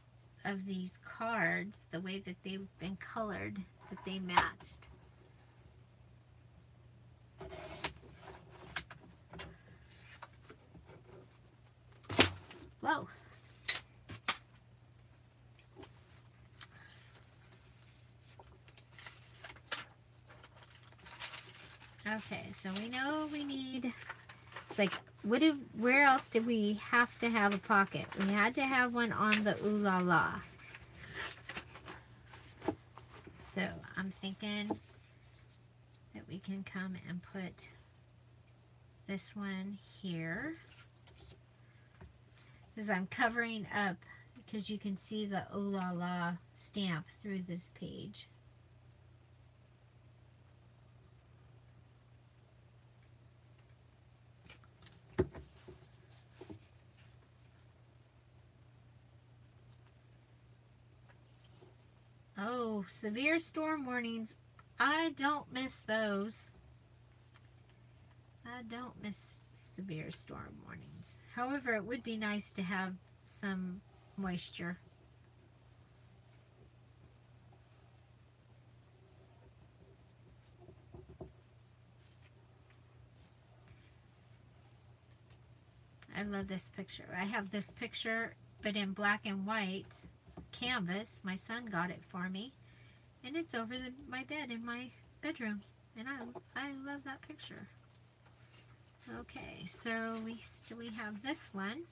of these cards, the way that they've been colored, that they matched. Whoa. Okay, so we know we need, it's like, where else did we have to have a pocket? We had to have one on the ooh la la. So I'm thinking that we can come and put this one here. Because I'm covering up, because you can see the ooh la la stamp through this page. Oh, severe storm warnings. I don't miss those. I don't miss severe storm warnings. However, it would be nice to have some moisture. I love this picture. I have this picture, but in black and white canvas. My son got it for me, and it's over my bed in my bedroom, and I love that picture. Okay, so we have this one.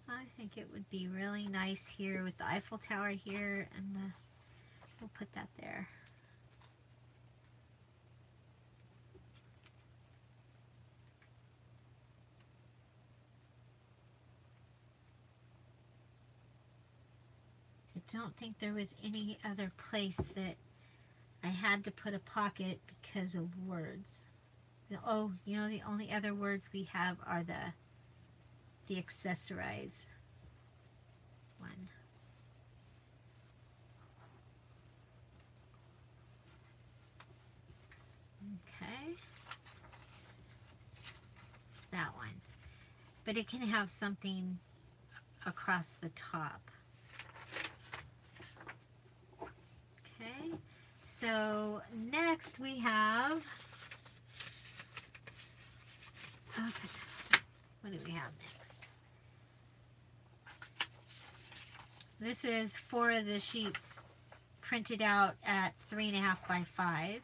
I think it would be really nice here with the Eiffel Tower here, and we'll put that there. I don't think there was any other place that I had to put a pocket because of words. Oh, you know, the only other words we have are the accessorize one. Okay. That one. But it can have something across the top. Okay. So next we have, okay, what do we have next? This is 4 of the sheets printed out at 3.5 by 5.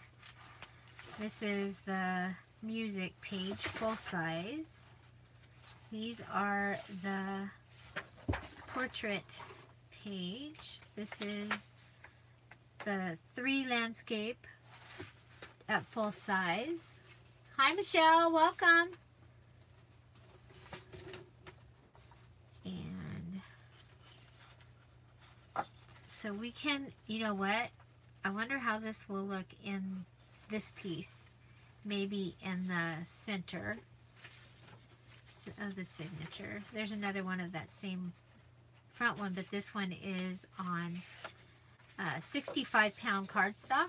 This is the music page, full size. These are the portrait page. This is the 3 landscape at full size. Hi, Michelle, welcome. And so we can, you know what? I wonder how this will look in this piece. Maybe in the center of the signature. There's another one of that same front one, but this one is on 65-pound cardstock.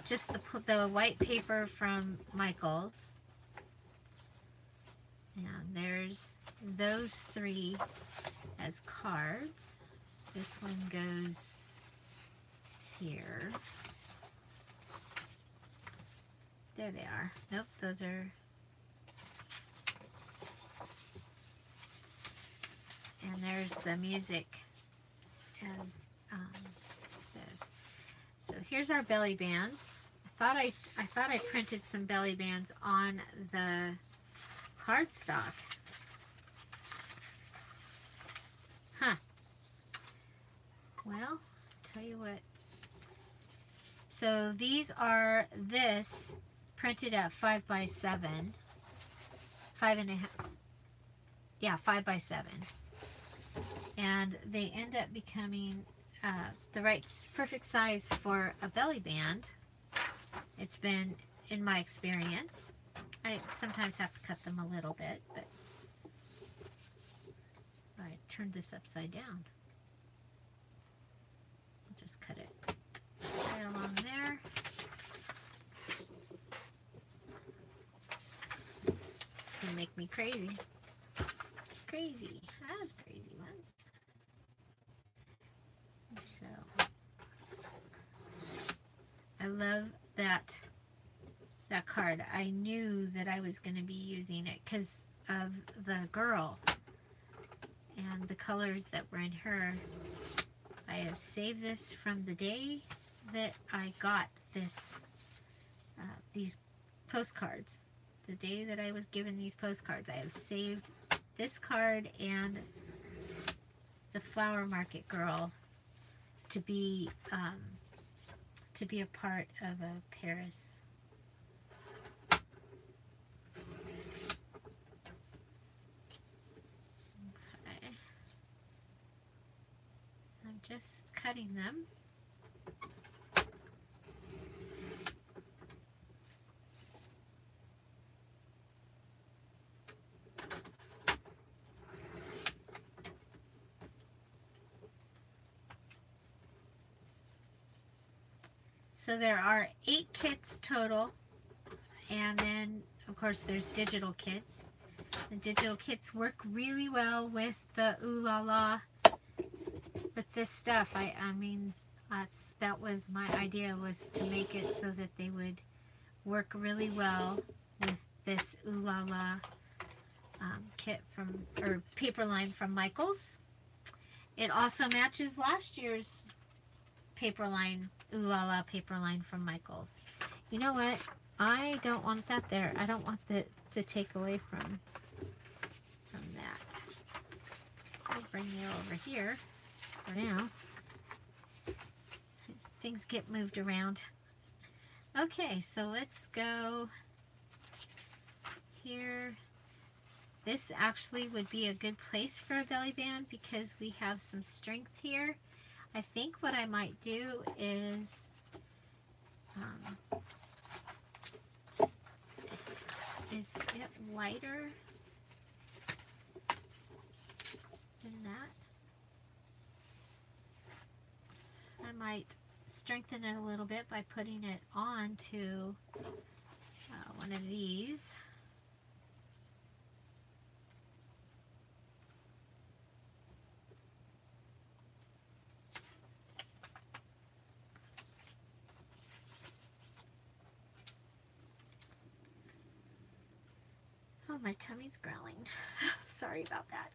Just the white paper from Michaels. And there's those 3 as cards. This one goes here. There they are. Nope, those are... And there's the music as this. So here's our belly bands. I thought I printed some belly bands on the cardstock. Huh. Well, tell you what. So these are this printed at 5 by 7. 5.5. Yeah, 5 by 7. And they end up becoming the right perfect size for a belly band. It's been, in my experience, I sometimes have to cut them a little bit, but I turned this upside down. I'll just cut it right along there. It's gonna make me crazy. Crazy. That was crazy once. I love that card. I knew that I was going to be using it because of the girl and the colors that were in her. I have saved this from the day that I got these postcards. The day that I was given these postcards, I have saved this card and the flower market girl to be a part of a Paris. Okay. I'm just cutting them. So there are 8 kits total, and then of course there's digital kits. The digital kits work really well with the Ooh La La, with this stuff. I mean, that was my idea, was to make it so that they would work really well with this Ooh La La kit or paper line from Michaels. It also matches last year's paper line, Ooh La La paper line from Michaels. You know what? I don't want that there. I don't want that to take away from that. I'll bring you over here for now. Things get moved around. Okay, so let's go here. This actually would be a good place for a belly band because we have some strength here. I think what I might do is it wider than that? I might strengthen it a little bit by putting it onto one of these. Oh, my tummy's growling. Sorry about that.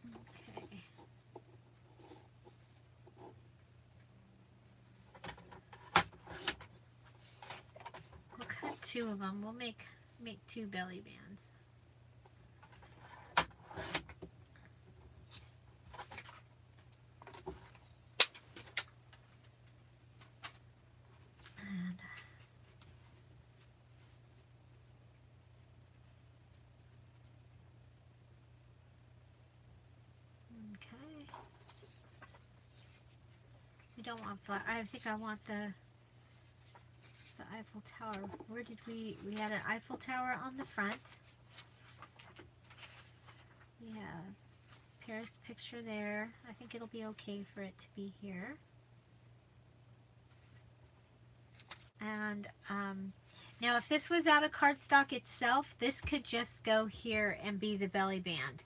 Okay. We'll cut 2 of them. We'll make 2 belly bands. Okay. We don't want flat. I think I want the Eiffel Tower. Where did we had an Eiffel Tower on the front. Yeah. Paris picture there. I think it'll be okay for it to be here. And now if this was out of cardstock itself, this could just go here and be the belly band.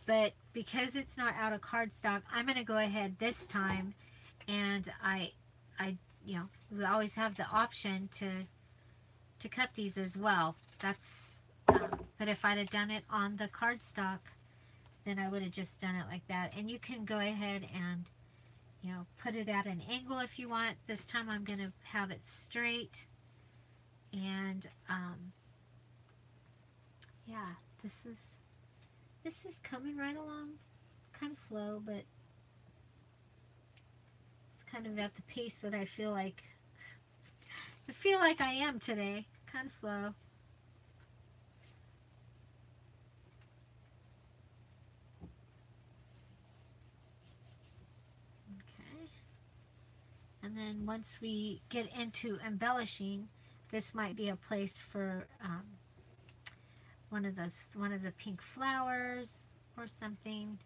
But because it's not out of cardstock, I'm going to go ahead this time, and I we always have the option to cut these as well. That's but if I'd have done it on the cardstock, then I would have just done it like that. And you can go ahead and put it at an angle if you want. This time I'm going to have it straight. And yeah, this is coming right along, kind of slow, but it's kind of at the pace that I feel like I am today. Kind of slow. Okay. And then once we get into embellishing, this might be a place for one of the pink flowers or something.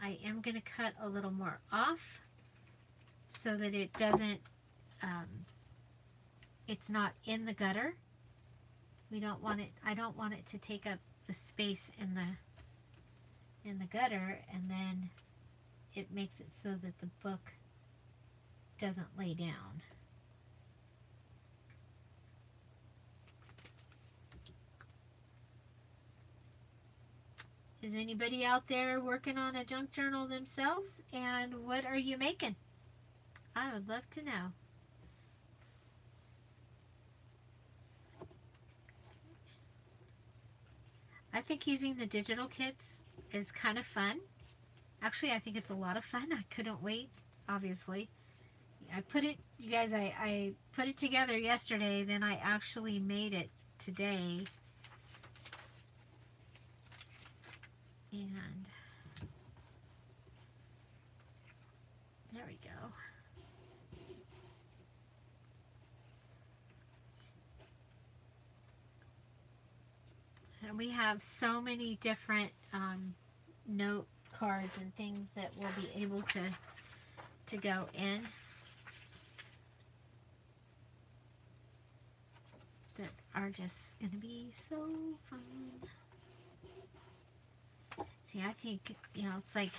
I am going to cut a little more off so that it doesn't, it's not in the gutter. We don't want it, I don't want it to take up the space in in the gutter, and then it makes it so that the book doesn't lay down. Is anybody out there working on a junk journal themselves? And what are you making? I would love to know. I think using the digital kits is kind of fun. Actually, I think it's a lot of fun. I couldn't wait, obviously. I put it, you guys, I put it together yesterday, then I actually made it today. And there we go. And we have so many different note cards and things that we'll be able to go in that are just going to be so fun. See, I think, you know, it's like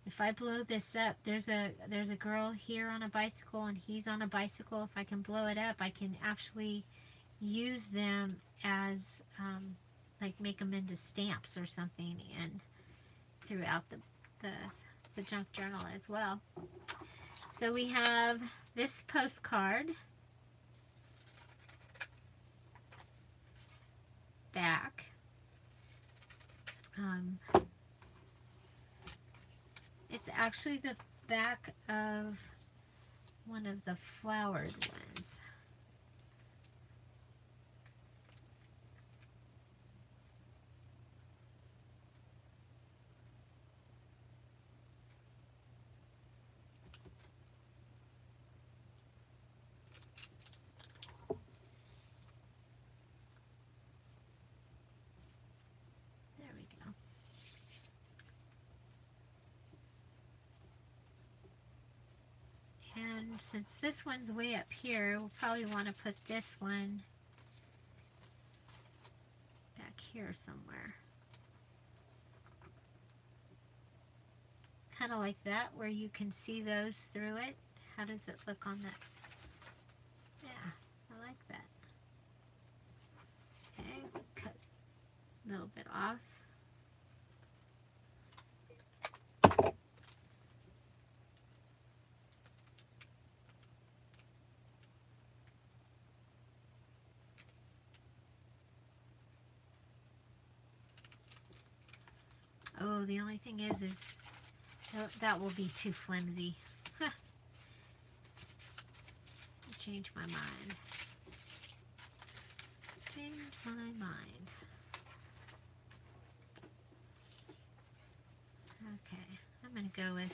if I blow this up, there's a girl here on a bicycle and he's on a bicycle. If I can blow it up, I can actually use them as like make them into stamps or something, and throughout the junk journal as well. So we have this postcard back. It's actually the back of one of the flowered ones. And since this one's way up here, we'll probably want to put this one back here somewhere. Kind of like that, where you can see those through it. How does it look on that? Yeah, I like that. Okay, cut a little bit off. Oh, the only thing is that will be too flimsy. Huh. Change my mind. Change my mind. Okay, I'm going to go with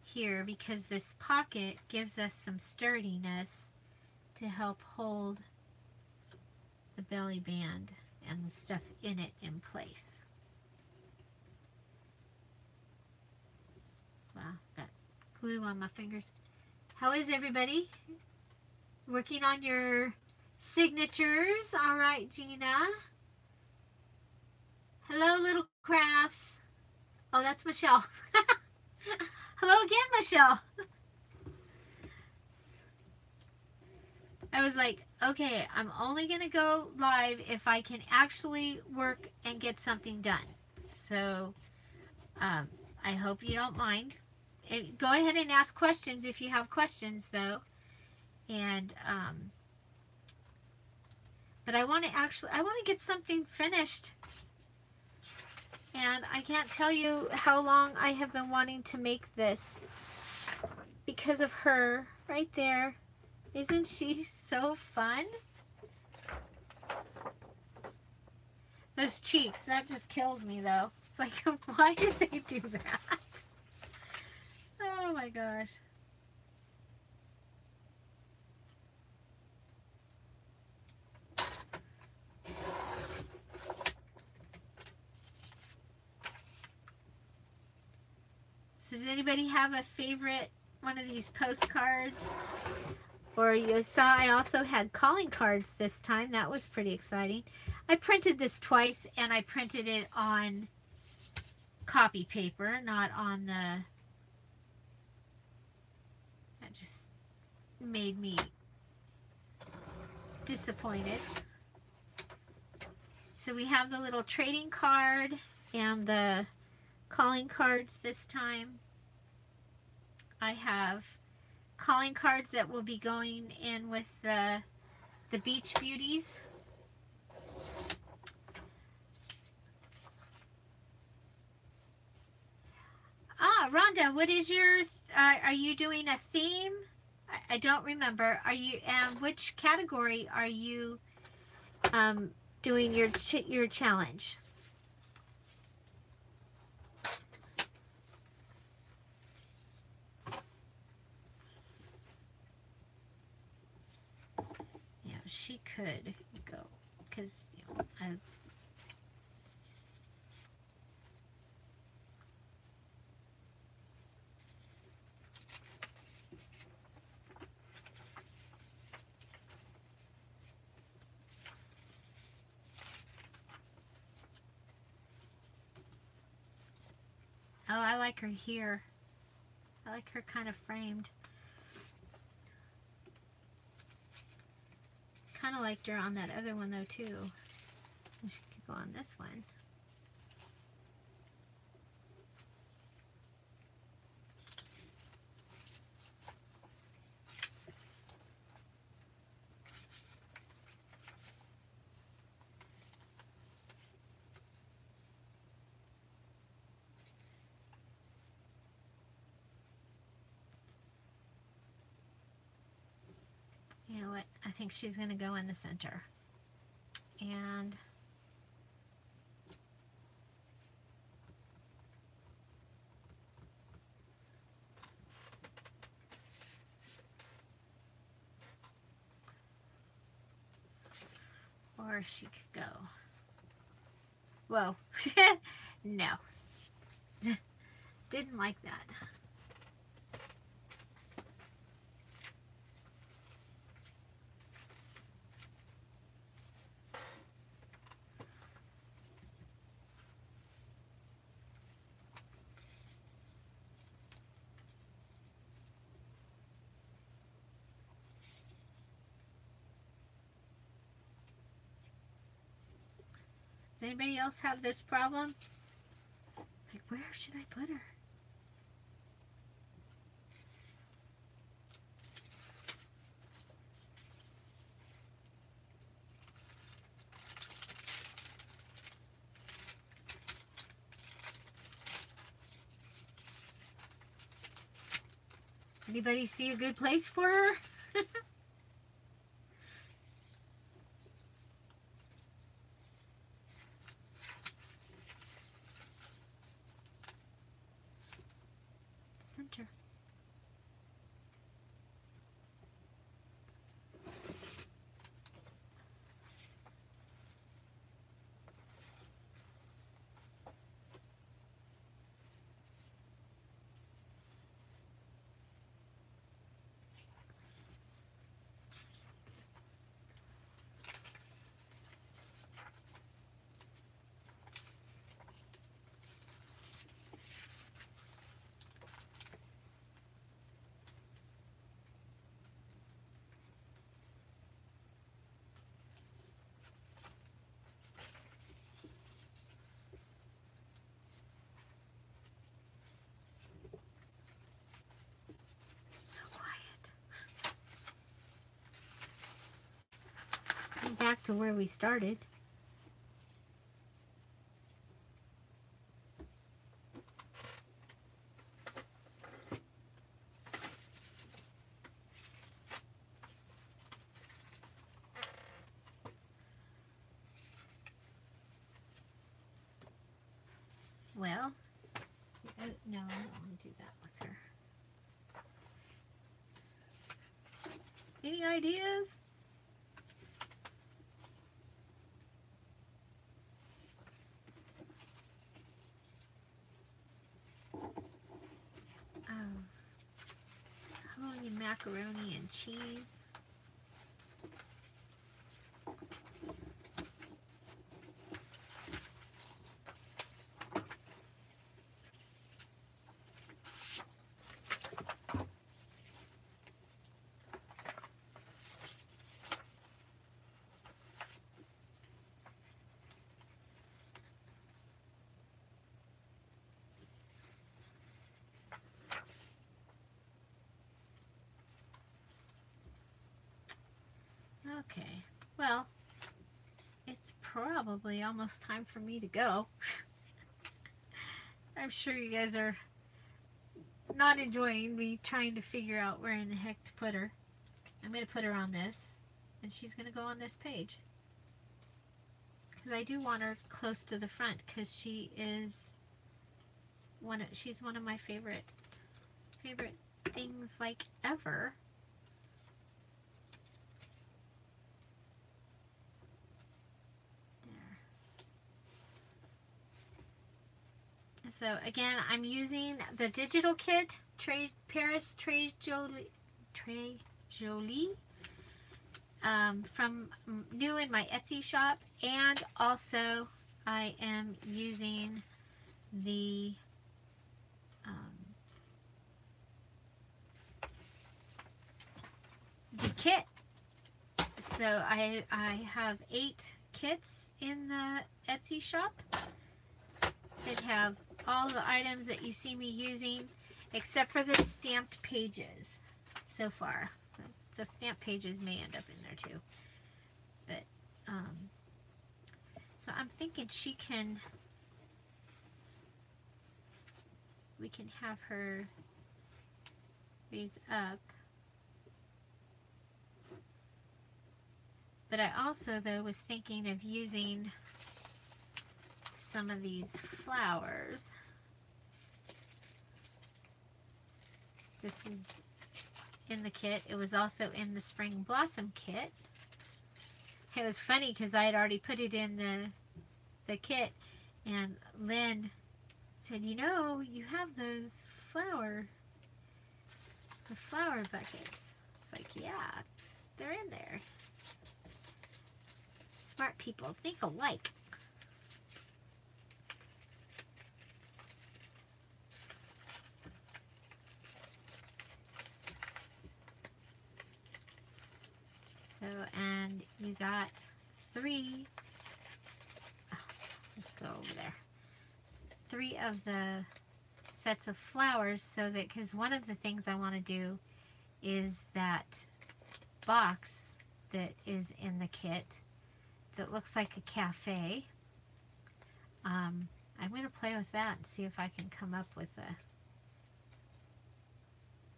here because this pocket gives us some sturdiness to help hold the belly band and the stuff in it in place. Wow, got glue on my fingers. How is everybody? Working on your signatures? All right, Gina. Hello, little crafts. Oh, that's Michelle. Hello again, Michelle. I was like, okay, I'm only going to go live if I can actually work and get something done. So, I hope you don't mind. And go ahead and ask questions if you have questions, though. And, but I want to get something finished. And I can't tell you how long I have been wanting to make this because of her right there. Isn't she so fun? Those cheeks, that just kills me though. It's like, why did they do that? Oh my gosh. So does anybody have a favorite one of these postcards? Or you saw I also had calling cards this time. That was pretty exciting. I printed this twice and I printed it on copy paper, not on the... That just made me disappointed. So we have the little trading card and the calling cards this time. I have calling cards that will be going in with the Beach Beauties. Ah, Rhonda, what is your, are you doing a theme? I don't remember. Are you, and which category are you doing your challenge? Yeah, she could go, because, you know, oh, I like her here. I like her kind of framed. Kind of liked her on that other one though too. She could go on this one. You know what? I think she's going to go in the center. And or she could go. Whoa. No. Didn't like that. Does anybody else have this problem? Like, where should I put her? Anybody see a good place for her? Center. Back to where we started. Well, no, I don't want to do that with her. Any ideas? Holy macaroni and cheese. Okay, well, it's probably almost time for me to go. I'm sure you guys are not enjoying me trying to figure out where in the heck to put her. I'm going to put her on this, and she's going to go on this page. Because I do want her close to the front, because she is she's one of my favorite things like ever. So again, I'm using the digital kit, Paris Très Jolie, from new in my Etsy shop, and also I am using the kit. So I have 8 kits in the Etsy shop that have all the items that you see me using, except for the stamped pages so far. The stamped pages may end up in there too. But, so I'm thinking we can have her raise up. But I also, though, was thinking of using some of these flowers. This is in the kit. It was also in the Spring Blossom kit. It was funny because I had already put it in the kit, and Lynn said, you know, you have the flower buckets. It's like, yeah, they're in there. Smart people think alike. So, and you got 3, let's go over there, 3 of the sets of flowers, so that, because one of the things I want to do is that box that is in the kit that looks like a cafe. I'm going to play with that and see if I can come up with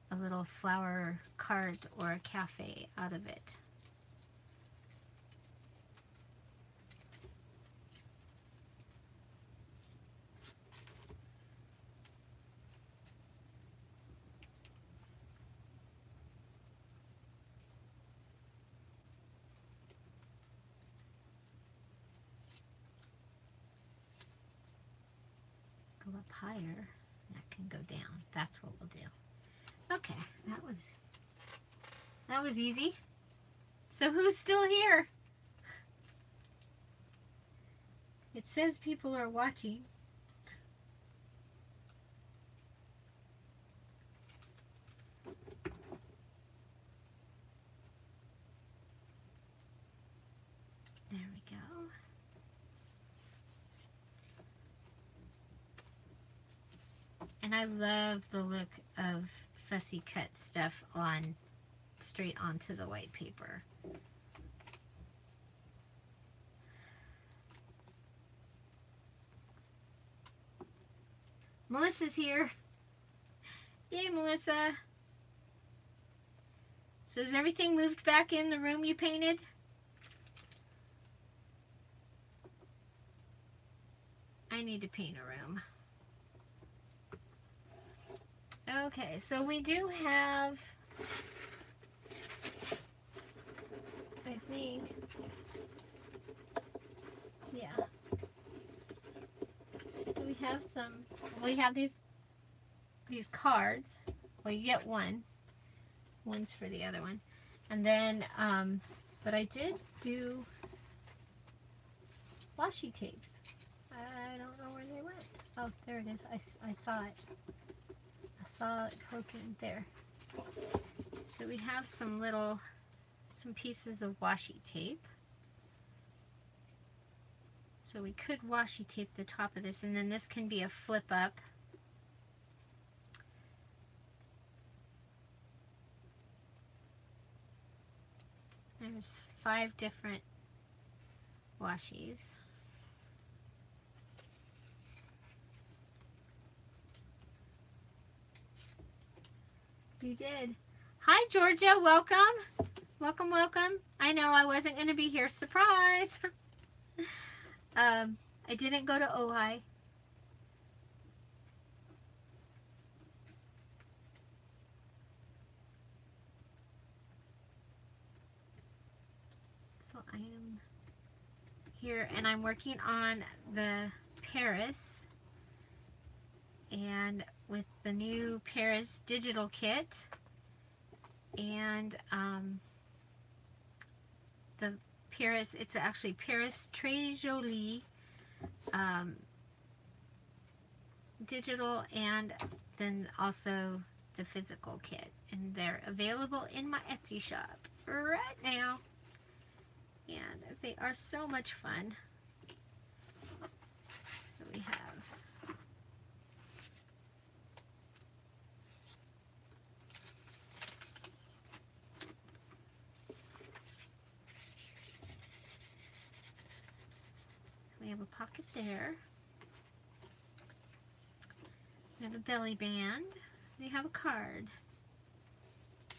a little flower cart or a cafe out of it. Go up higher, that can go down. That's what we'll do. Okay, that was easy. So who's still here? It says people are watching. There we go. And I love the look of fussy cut stuff on straight onto the white paper. Melissa's here. Yay, Melissa. So is everything moved back in the room you painted? I need to paint a room. Okay, so we do have, I think, yeah. So we have these cards. Well, you get one. One's for the other one. And then, but I did do washi tapes. I don't know where they went. Oh, there it is. I saw it. I saw it poking there. So we have some pieces of washi tape. So we could washi tape the top of this, and then this can be a flip up. There's 5 different washies. You did. Hi, Georgia. Welcome. Welcome, welcome. I know I wasn't going to be here. Surprise. I didn't go to Ojai. So I am here and I'm working on the Paris, and with the new Paris digital kit, and the Paris, it's actually Paris Très Jolie digital, and then also the physical kit, and they're available in my Etsy shop right now, and they are so much fun. So we have a pocket there. We have a belly band. We have a card.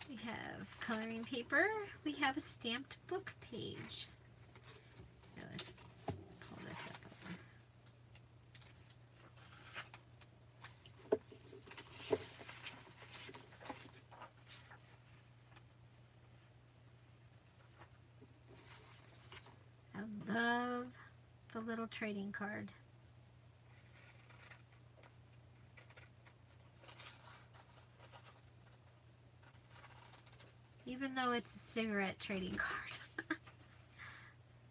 We have coloring paper. We have a stamped book page. Now let's pull this up over. I love the little trading card. Even though it's a cigarette trading card,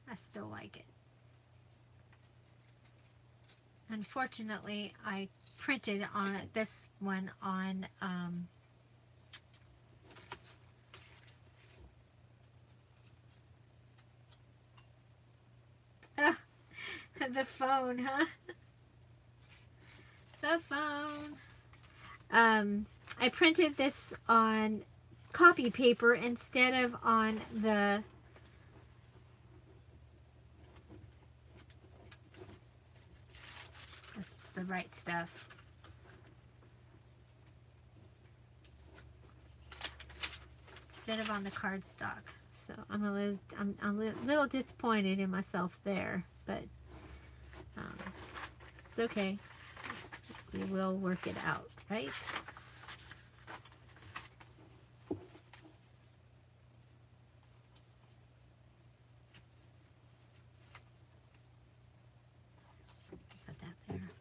I still like it. Unfortunately, I printed on this one on the phone, huh? The phone. I printed this on copy paper instead of on the right stuff. Instead of on the cardstock. So I'm a little disappointed in myself there, but it's okay. We will work it out, right? Put that there.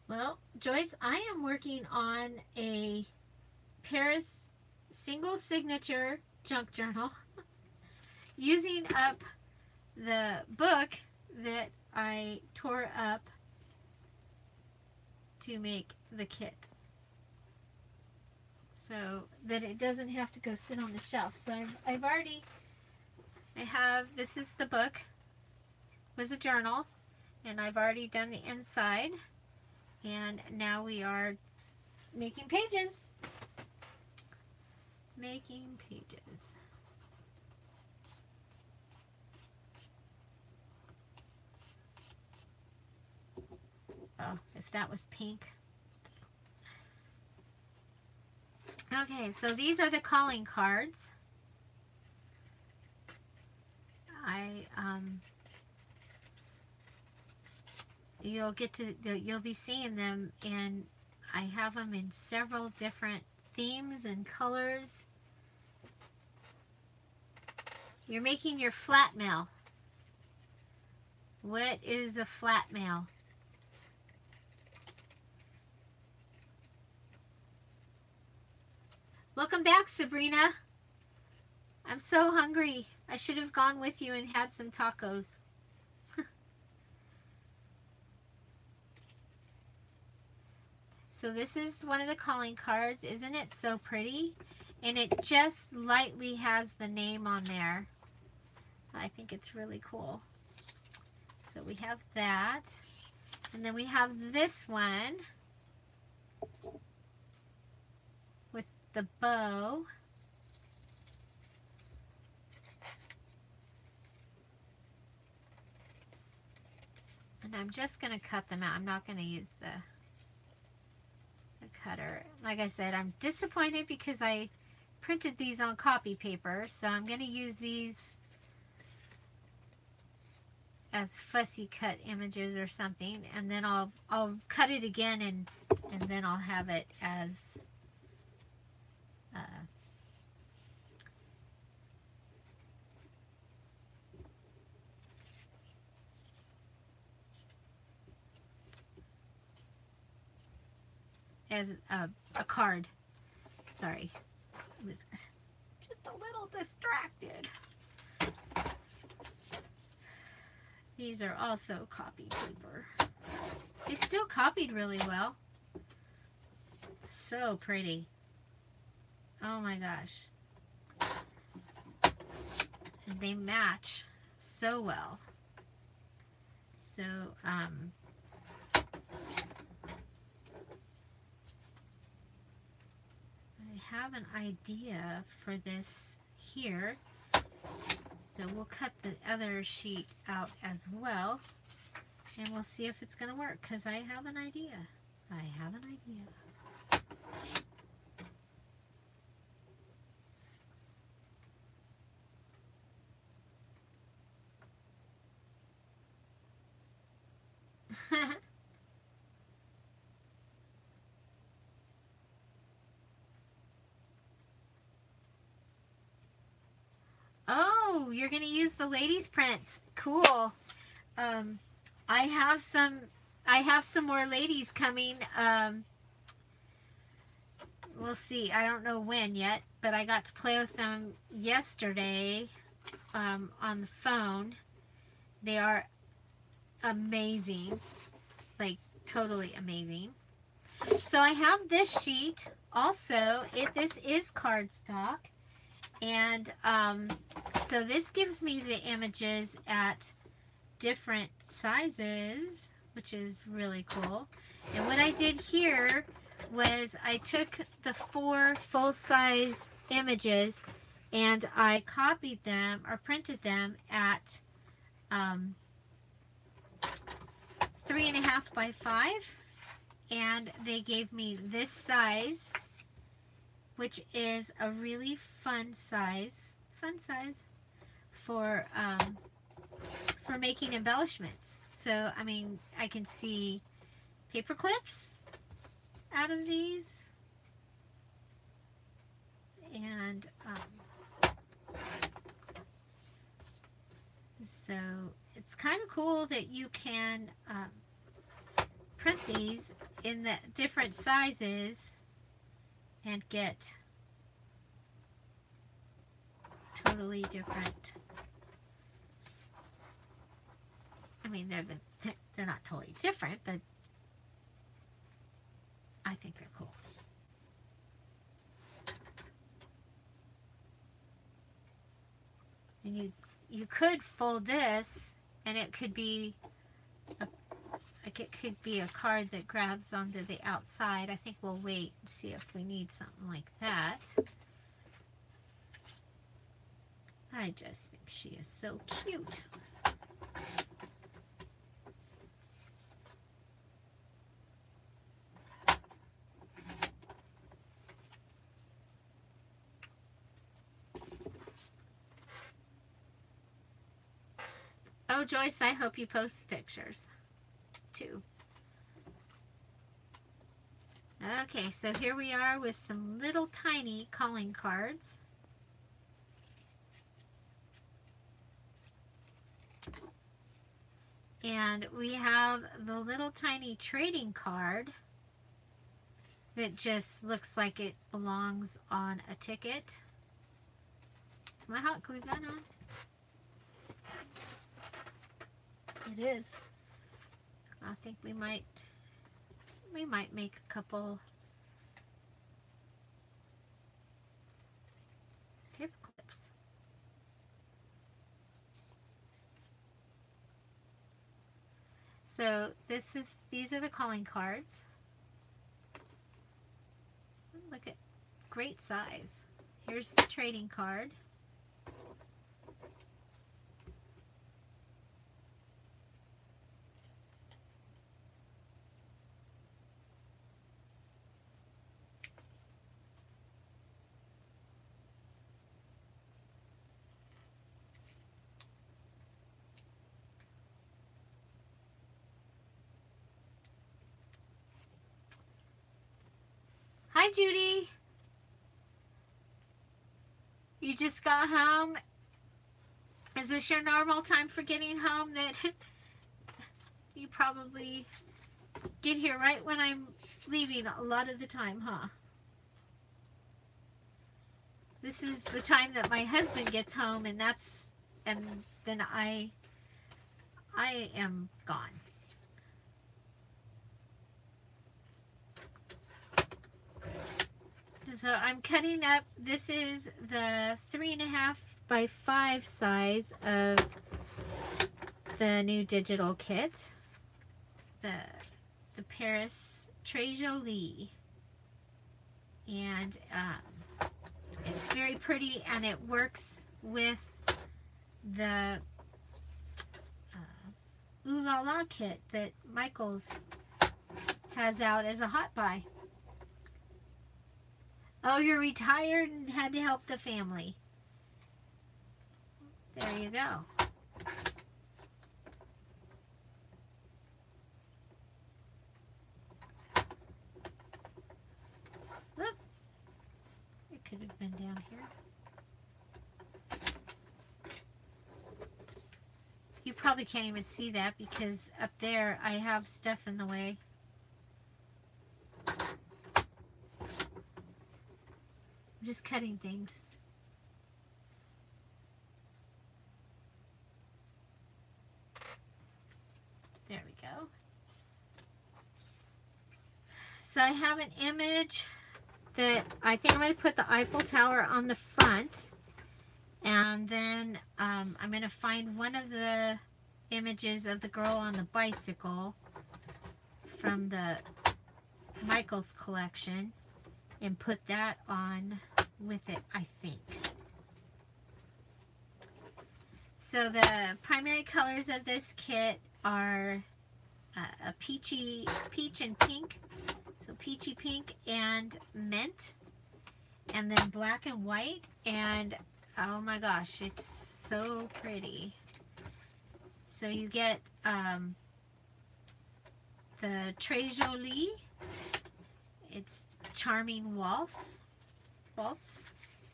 Well, Joyce, I am working on a Paris single signature junk journal using up the book that I tore up to make the kit, so that it doesn't have to go sit on the shelf. So this is the book, was a journal, and I've already done the inside, and now we are making pages. Making pages. Oh, if that was pink. Okay, so these are the calling cards. You'll be seeing them, and I have them in several different themes and colors. You're making your flat mail. What is a flat mail? Welcome back, Sabrina. I'm so hungry. I should have gone with you and had some tacos. So this is one of the calling cards. Isn't it so pretty? And it just lightly has the name on there. I think it's really cool. So we have that. And then we have this one with the bow. And I'm just going to cut them out. I'm not going to use the cutter. Like I said, I'm disappointed because I printed these on copy paper, so I'm going to use these as fussy cut images or something, and then I'll cut it again, and then I'll have it as a card. Sorry, I was just a little distracted. These are also copy paper. They still copied really well. So pretty. Oh my gosh. And they match so well. So, I have an idea for this here. So we'll cut the other sheet out as well. And we'll see if it's going to work, because I have an idea. I have an idea. Oh, you're going to use the ladies' prints. Cool. I have some more ladies coming. We'll see. I don't know when yet, but I got to play with them yesterday on the phone. They are amazing. Like, totally amazing. So I have this sheet also. This is cardstock. And so this gives me the images at different sizes, which is really cool. And what I did here was I took the 4 full-size images and I copied them or printed them at 3.5 by 5, and they gave me this size, which is a really fun size for making embellishments. So I mean, I can see paper clips out of these, and so it's kind of cool that you can print these in the different sizes and get totally different. I mean, they're not totally different, but I think they're cool. And you could fold this, and it could be a card that grabs onto the outside. I think we'll wait and see if we need something like that. I just think she is so cute. Oh, Joyce, I hope you post pictures too. Okay, so here we are with some little tiny calling cards. And we have the little tiny trading card that just looks like it belongs on a ticket. Is my hot glue gun on? It is. I think we might make a couple paper clips. So these are the calling cards. Look at great size. Here's the trading card. Hi, Judy. You just got home. Is this your normal time for getting home? That you probably get here right when I'm leaving a lot of the time, huh? This is the time that my husband gets home, and then I am gone. So I'm cutting up. This is the 3.5 by 5 size of the new digital kit. The Paris Jolie, and it's very pretty, and it works with the Ooh La La kit that Michaels has out as a hot buy. Oh, you're retired and had to help the family. There you go. Look, it could have been down here. You probably can't even see that because up there I have stuff in the way. I'm just cutting things. There we go. So I have an image that I think I'm going to put the Eiffel Tower on the front. And then I'm going to find one of the images of the girl on the bicycle from the Michaels collection and put that on with it, I think. So the primary colors of this kit are a peach and pink. So peachy pink and mint. And then black and white. And oh my gosh, it's so pretty. So you get the Jolie. It's Charming Waltz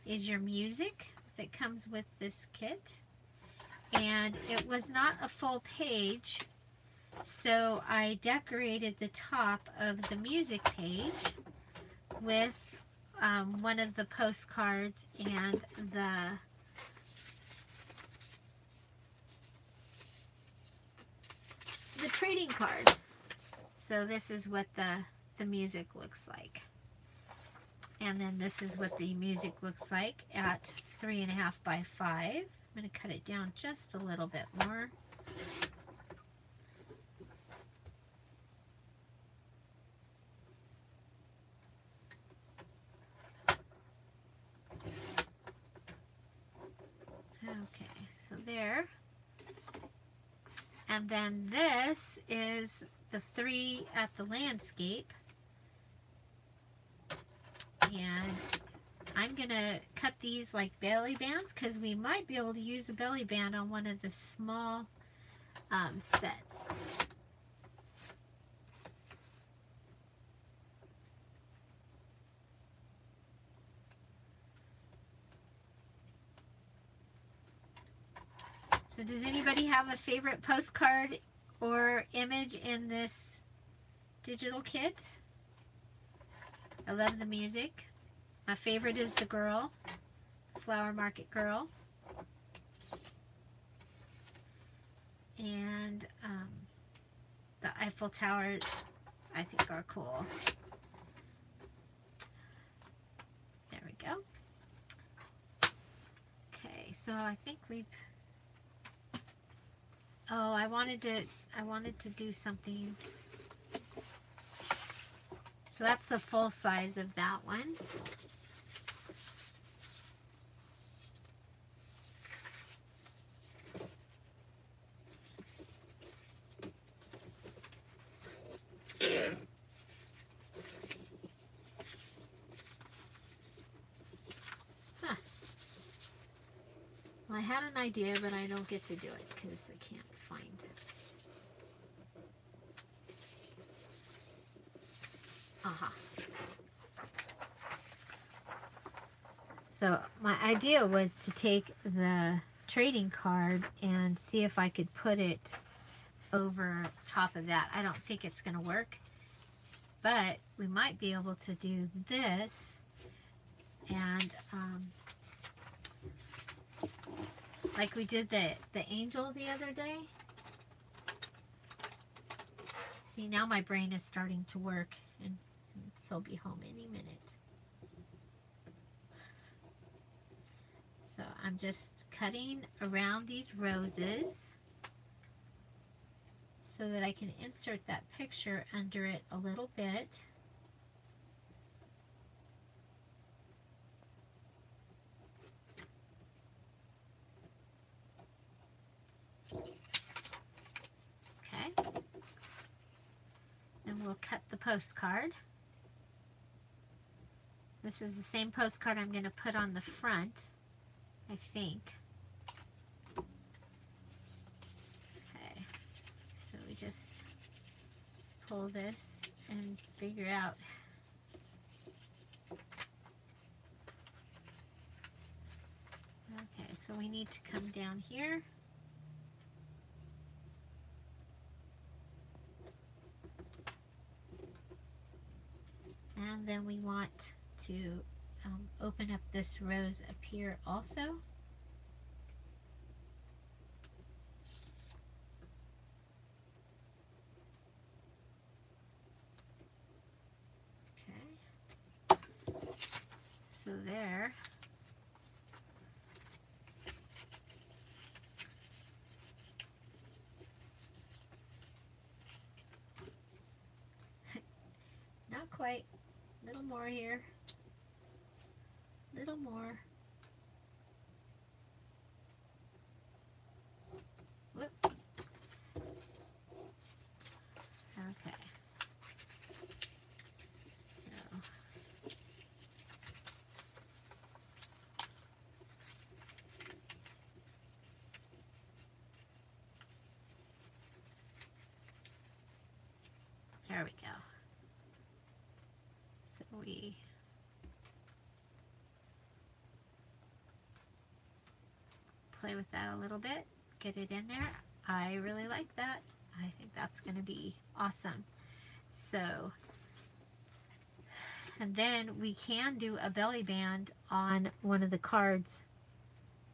is your music that comes with this kit. And it was not a full page, so I decorated the top of the music page with one of the postcards and the trading card. So this is what the music looks like. And then this is what the music looks like at 3.5 by 5. I'm going to cut it down just a little bit more. Okay, so there. And then this is the 3 at the landscape. And I'm going to cut these like belly bands because we might be able to use a belly band on one of the small sets. So does anybody have a favorite postcard or image in this digital kit? I love the music. My favorite is the girl, Flower Market Girl. And the Eiffel Tower, I think, are cool. There we go. Okay, so I think we've... Oh, I wanted to do something. So that's the full size of that one. Huh. Well, I had an idea, but I don't get to do it because I can't find it. Aha. So my idea was to take the trading card and see if I could put it over top of that. I don't think it's going to work, but we might be able to do this, and like we did the angel the other day. See, now my brain is starting to work, and he'll be home any minute. So I'm just cutting around these roses so that I can insert that picture under it a little bit. Okay. Then we'll cut the postcard. This is the same postcard I'm going to put on the front, I think. Okay, so we just pull this and figure out. Okay, so we need to come down here. And then we want to open up this rose up here also. Okay. So there. Not quite. A little more here. Little more. Whoop. Okay. So. There we go. So we play with that a little bit, get it in there. I really like that. I think that's going to be awesome. So, and then we can do a belly band on one of the cards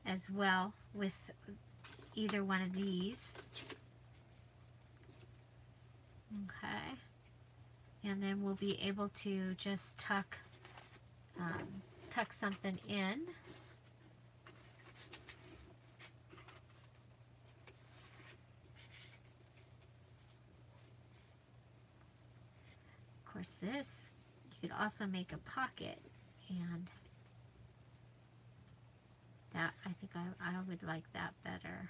as well with either one of these. Okay. And then we'll be able to just tuck something in. Of course, this, you could also make a pocket, and that, I think I would like that better.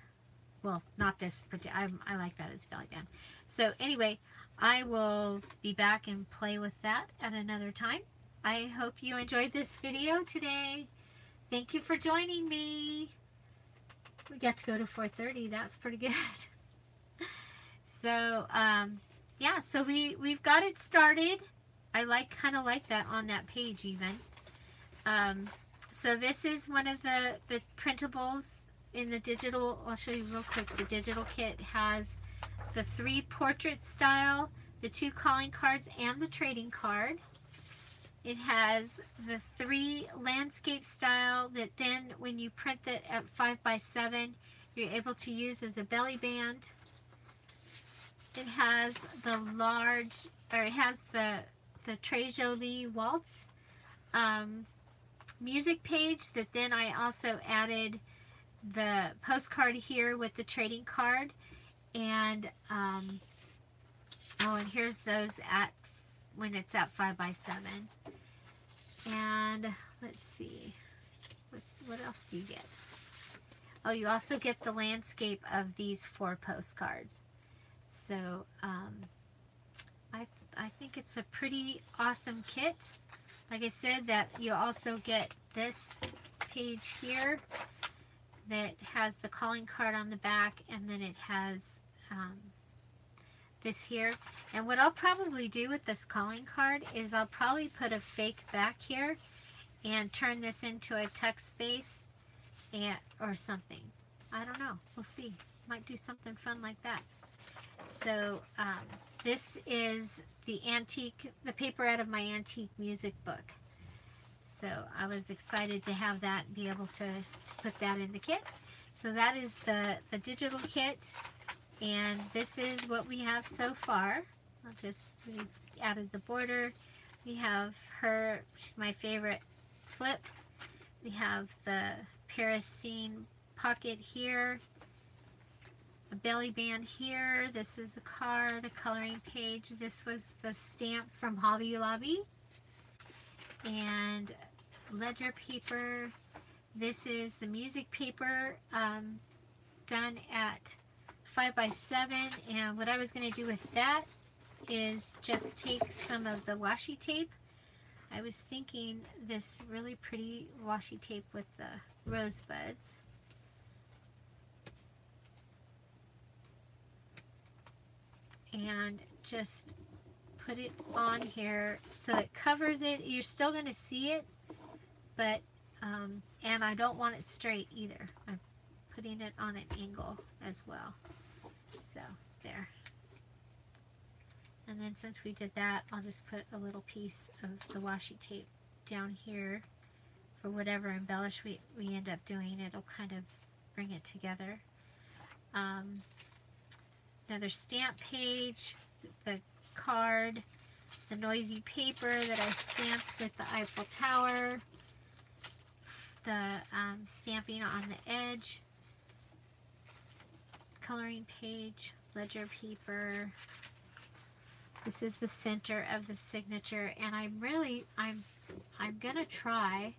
Well, not this particular, I like that as belly band. So anyway, I will be back and play with that at another time. I hope you enjoyed this video today. Thank you for joining me. We got to go to 4:30. That's pretty good. So, yeah, so we've got it started. I kind of like that on that page even. So this is one of the printables in the digital. I'll show you real quick. The digital kit has the 3 portrait style, the 2 calling cards, and the trading card. It has the 3 landscape style that then when you print it at 5x7, you're able to use as a belly band. It has the large, or it has the Jolie waltz music page that then I also added the postcard here with the trading card. And oh, and here's those at when it's at 5x7. And let's see, what else do you get? Oh, you also get the landscape of these 4 postcards. So I think it's a pretty awesome kit. Like I said, that you also get this page here that has the calling card on the back, and then it has this here. And what I'll probably do with this calling card is I'll probably put a fake back here, and turn this into a text space or something. I don't know. We'll see. Might do something fun like that. So this is the paper out of my antique music book. So I was excited to have that and be able to put that in the kit. So that is the digital kit, and this is what we have so far. We added the border. We have her, she's my favorite, flip. We have the Paris scene pocket here, a belly band here. This is a card, a coloring page. This was the stamp from Hobby Lobby. And ledger paper. This is the music paper done at 5x7, and what I was going to do with that is just take some of the washi tape. I was thinking this really pretty washi tape with the rosebuds. And just put it on here so it covers it. You're still going to see it, but and I don't want it straight either. I'm putting it on an angle as well. So there. And then since we did that, I'll just put a little piece of the washi tape down here for whatever embellish we end up doing. It'll kind of bring it together. Another stamp page, the card, the noisy paper that I stamped with the Eiffel Tower, the stamping on the edge, coloring page, ledger paper. This is the center of the signature, and I'm gonna try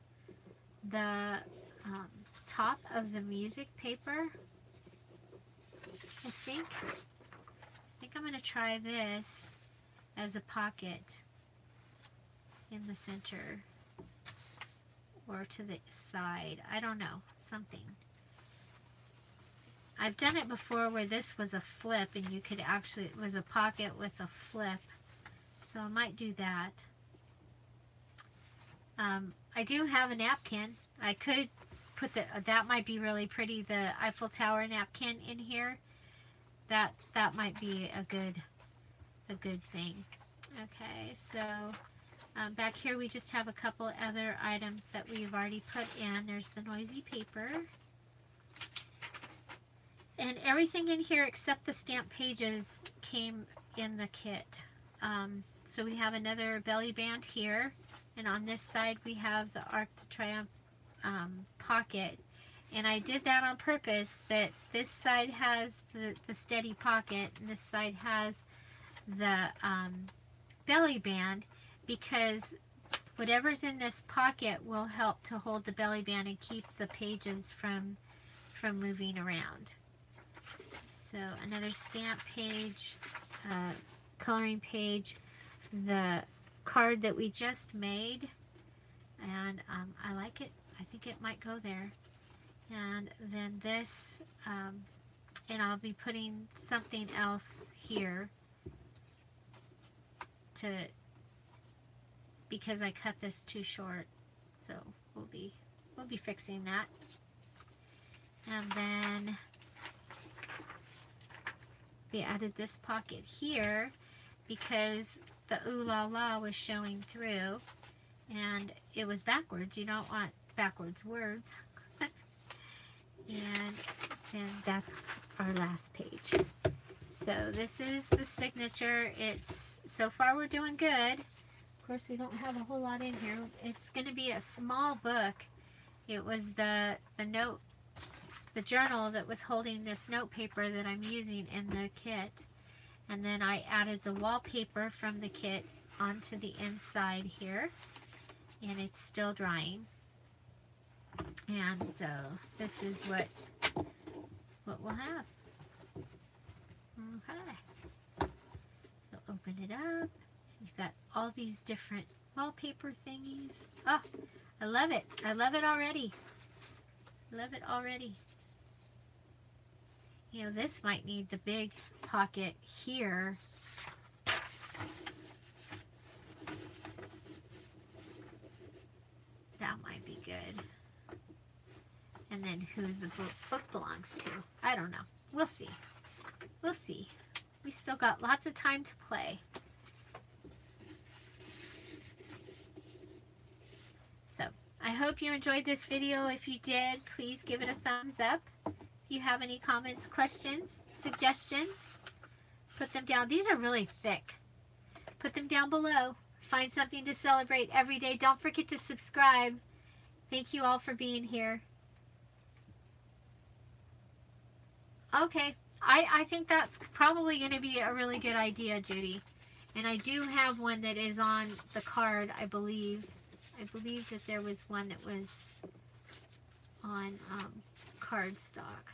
the top of the music paper. I think I'm gonna try this as a pocket in the center or to the side. I don't know, something. I've done it before where this was a flip and you could actually, it was a pocket with a flip. So I might do that. I do have a napkin. I could put that might be really pretty, the Eiffel Tower napkin in here. That might be a good thing. Okay, so back here we just have a couple other items that we've already put in. There's the noisy paper. And everything in here except the stamp pages came in the kit. So we have another belly band here. And on this side we have the Arc de Triomphe pocket. And I did that on purpose, that this side has the steady pocket and this side has the belly band, because whatever's in this pocket will help to hold the belly band and keep the pages from moving around. So another stamp page, coloring page, the card that we just made, and I like it. I think it might go there. And then this, and I'll be putting something else here because I cut this too short. So we'll be fixing that. And then we added this pocket here because the ooh la la was showing through and it was backwards. You don't want backwards words. And then that's our last page. So this is the signature. So far we're doing good. Of course we don't have a whole lot in here. It's going to be a small book. It was the journal that was holding this note paper that I'm using in the kit. And then I added the wallpaper from the kit onto the inside here. And it's still drying. And so this is what we'll have. Okay. So open it up. You've got all these different wallpaper thingies. Oh, I love it. I love it already. Love it already. You know, this might need the big pocket here. That That might be good. And then who the book belongs to. I don't know. We'll see. We'll see. We still got lots of time to play. So, I hope you enjoyed this video. If you did, please give it a thumbs up. If you have any comments, questions, suggestions, put them down. These are really thick. Put them down below. Find something to celebrate every day. Don't forget to subscribe. Thank you all for being here. Okay, I think that's probably going to be a really good idea, Judy. And I do have one that is on the card, I believe. I believe that there was one that was on cardstock.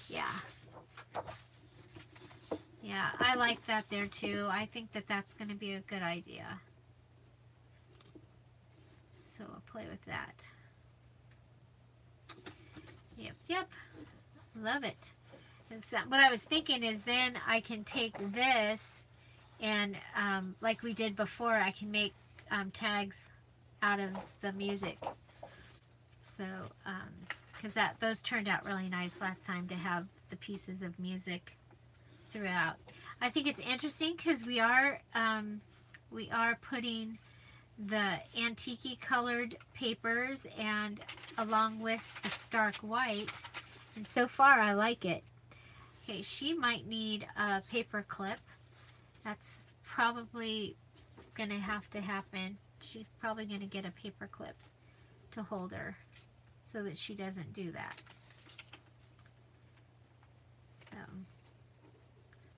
Yeah. Yeah, I like that there too. I think that that's going to be a good idea. So I'll play with that. Yep, yep. Love it. And so what I was thinking is then I can take this and like we did before, I can make tags out of the music. So, because those turned out really nice last time to have the pieces of music throughout. I think it's interesting because we are putting the antique colored papers and along with the stark white, and so far I like it. Okay, she might need a paper clip. That's probably gonna have to happen. She's probably gonna get a paper clip to hold her so that she doesn't do that. So,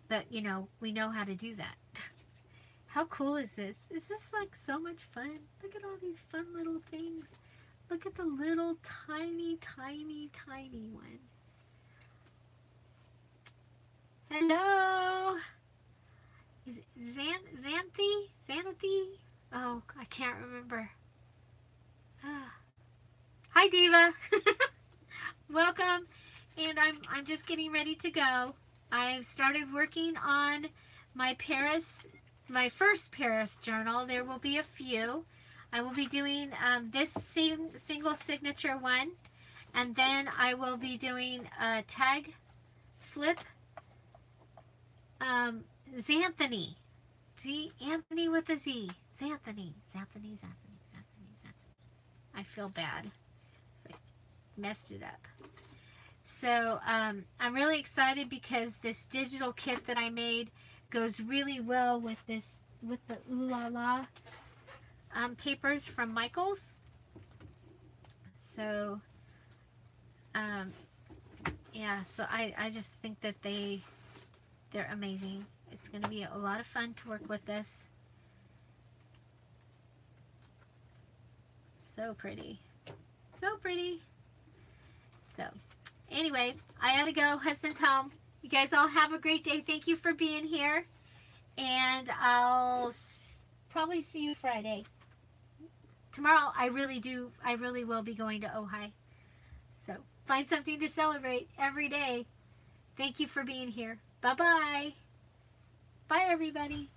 but you know, we know how to do that. How cool is this? Is this like so much fun? Look at all these fun little things. Look at the little tiny, tiny, tiny one. Hello! Is it Xanthi? Xanthi? Oh, I can't remember. Hi, Diva. Welcome. And I'm just getting ready to go. I've started working on my first Paris journal. There will be a few. I will be doing this single signature one, and then I will be doing a tag flip. Xanthony. Z, Anthony with a Z. Xanthony. Xanthony. I feel bad. I messed it up. So I'm really excited because this digital kit that I made goes really well with the Ooh La La papers from Michaels. So yeah, so I just think that they're amazing. It's going to be a lot of fun to work with this. So pretty. So pretty. So anyway, I gotta go. Husband's home. You guys all have a great day. Thank you for being here. And I'll probably see you Friday. Tomorrow, I really will be going to Ojai. So find something to celebrate every day. Thank you for being here. Bye-bye. Bye, everybody.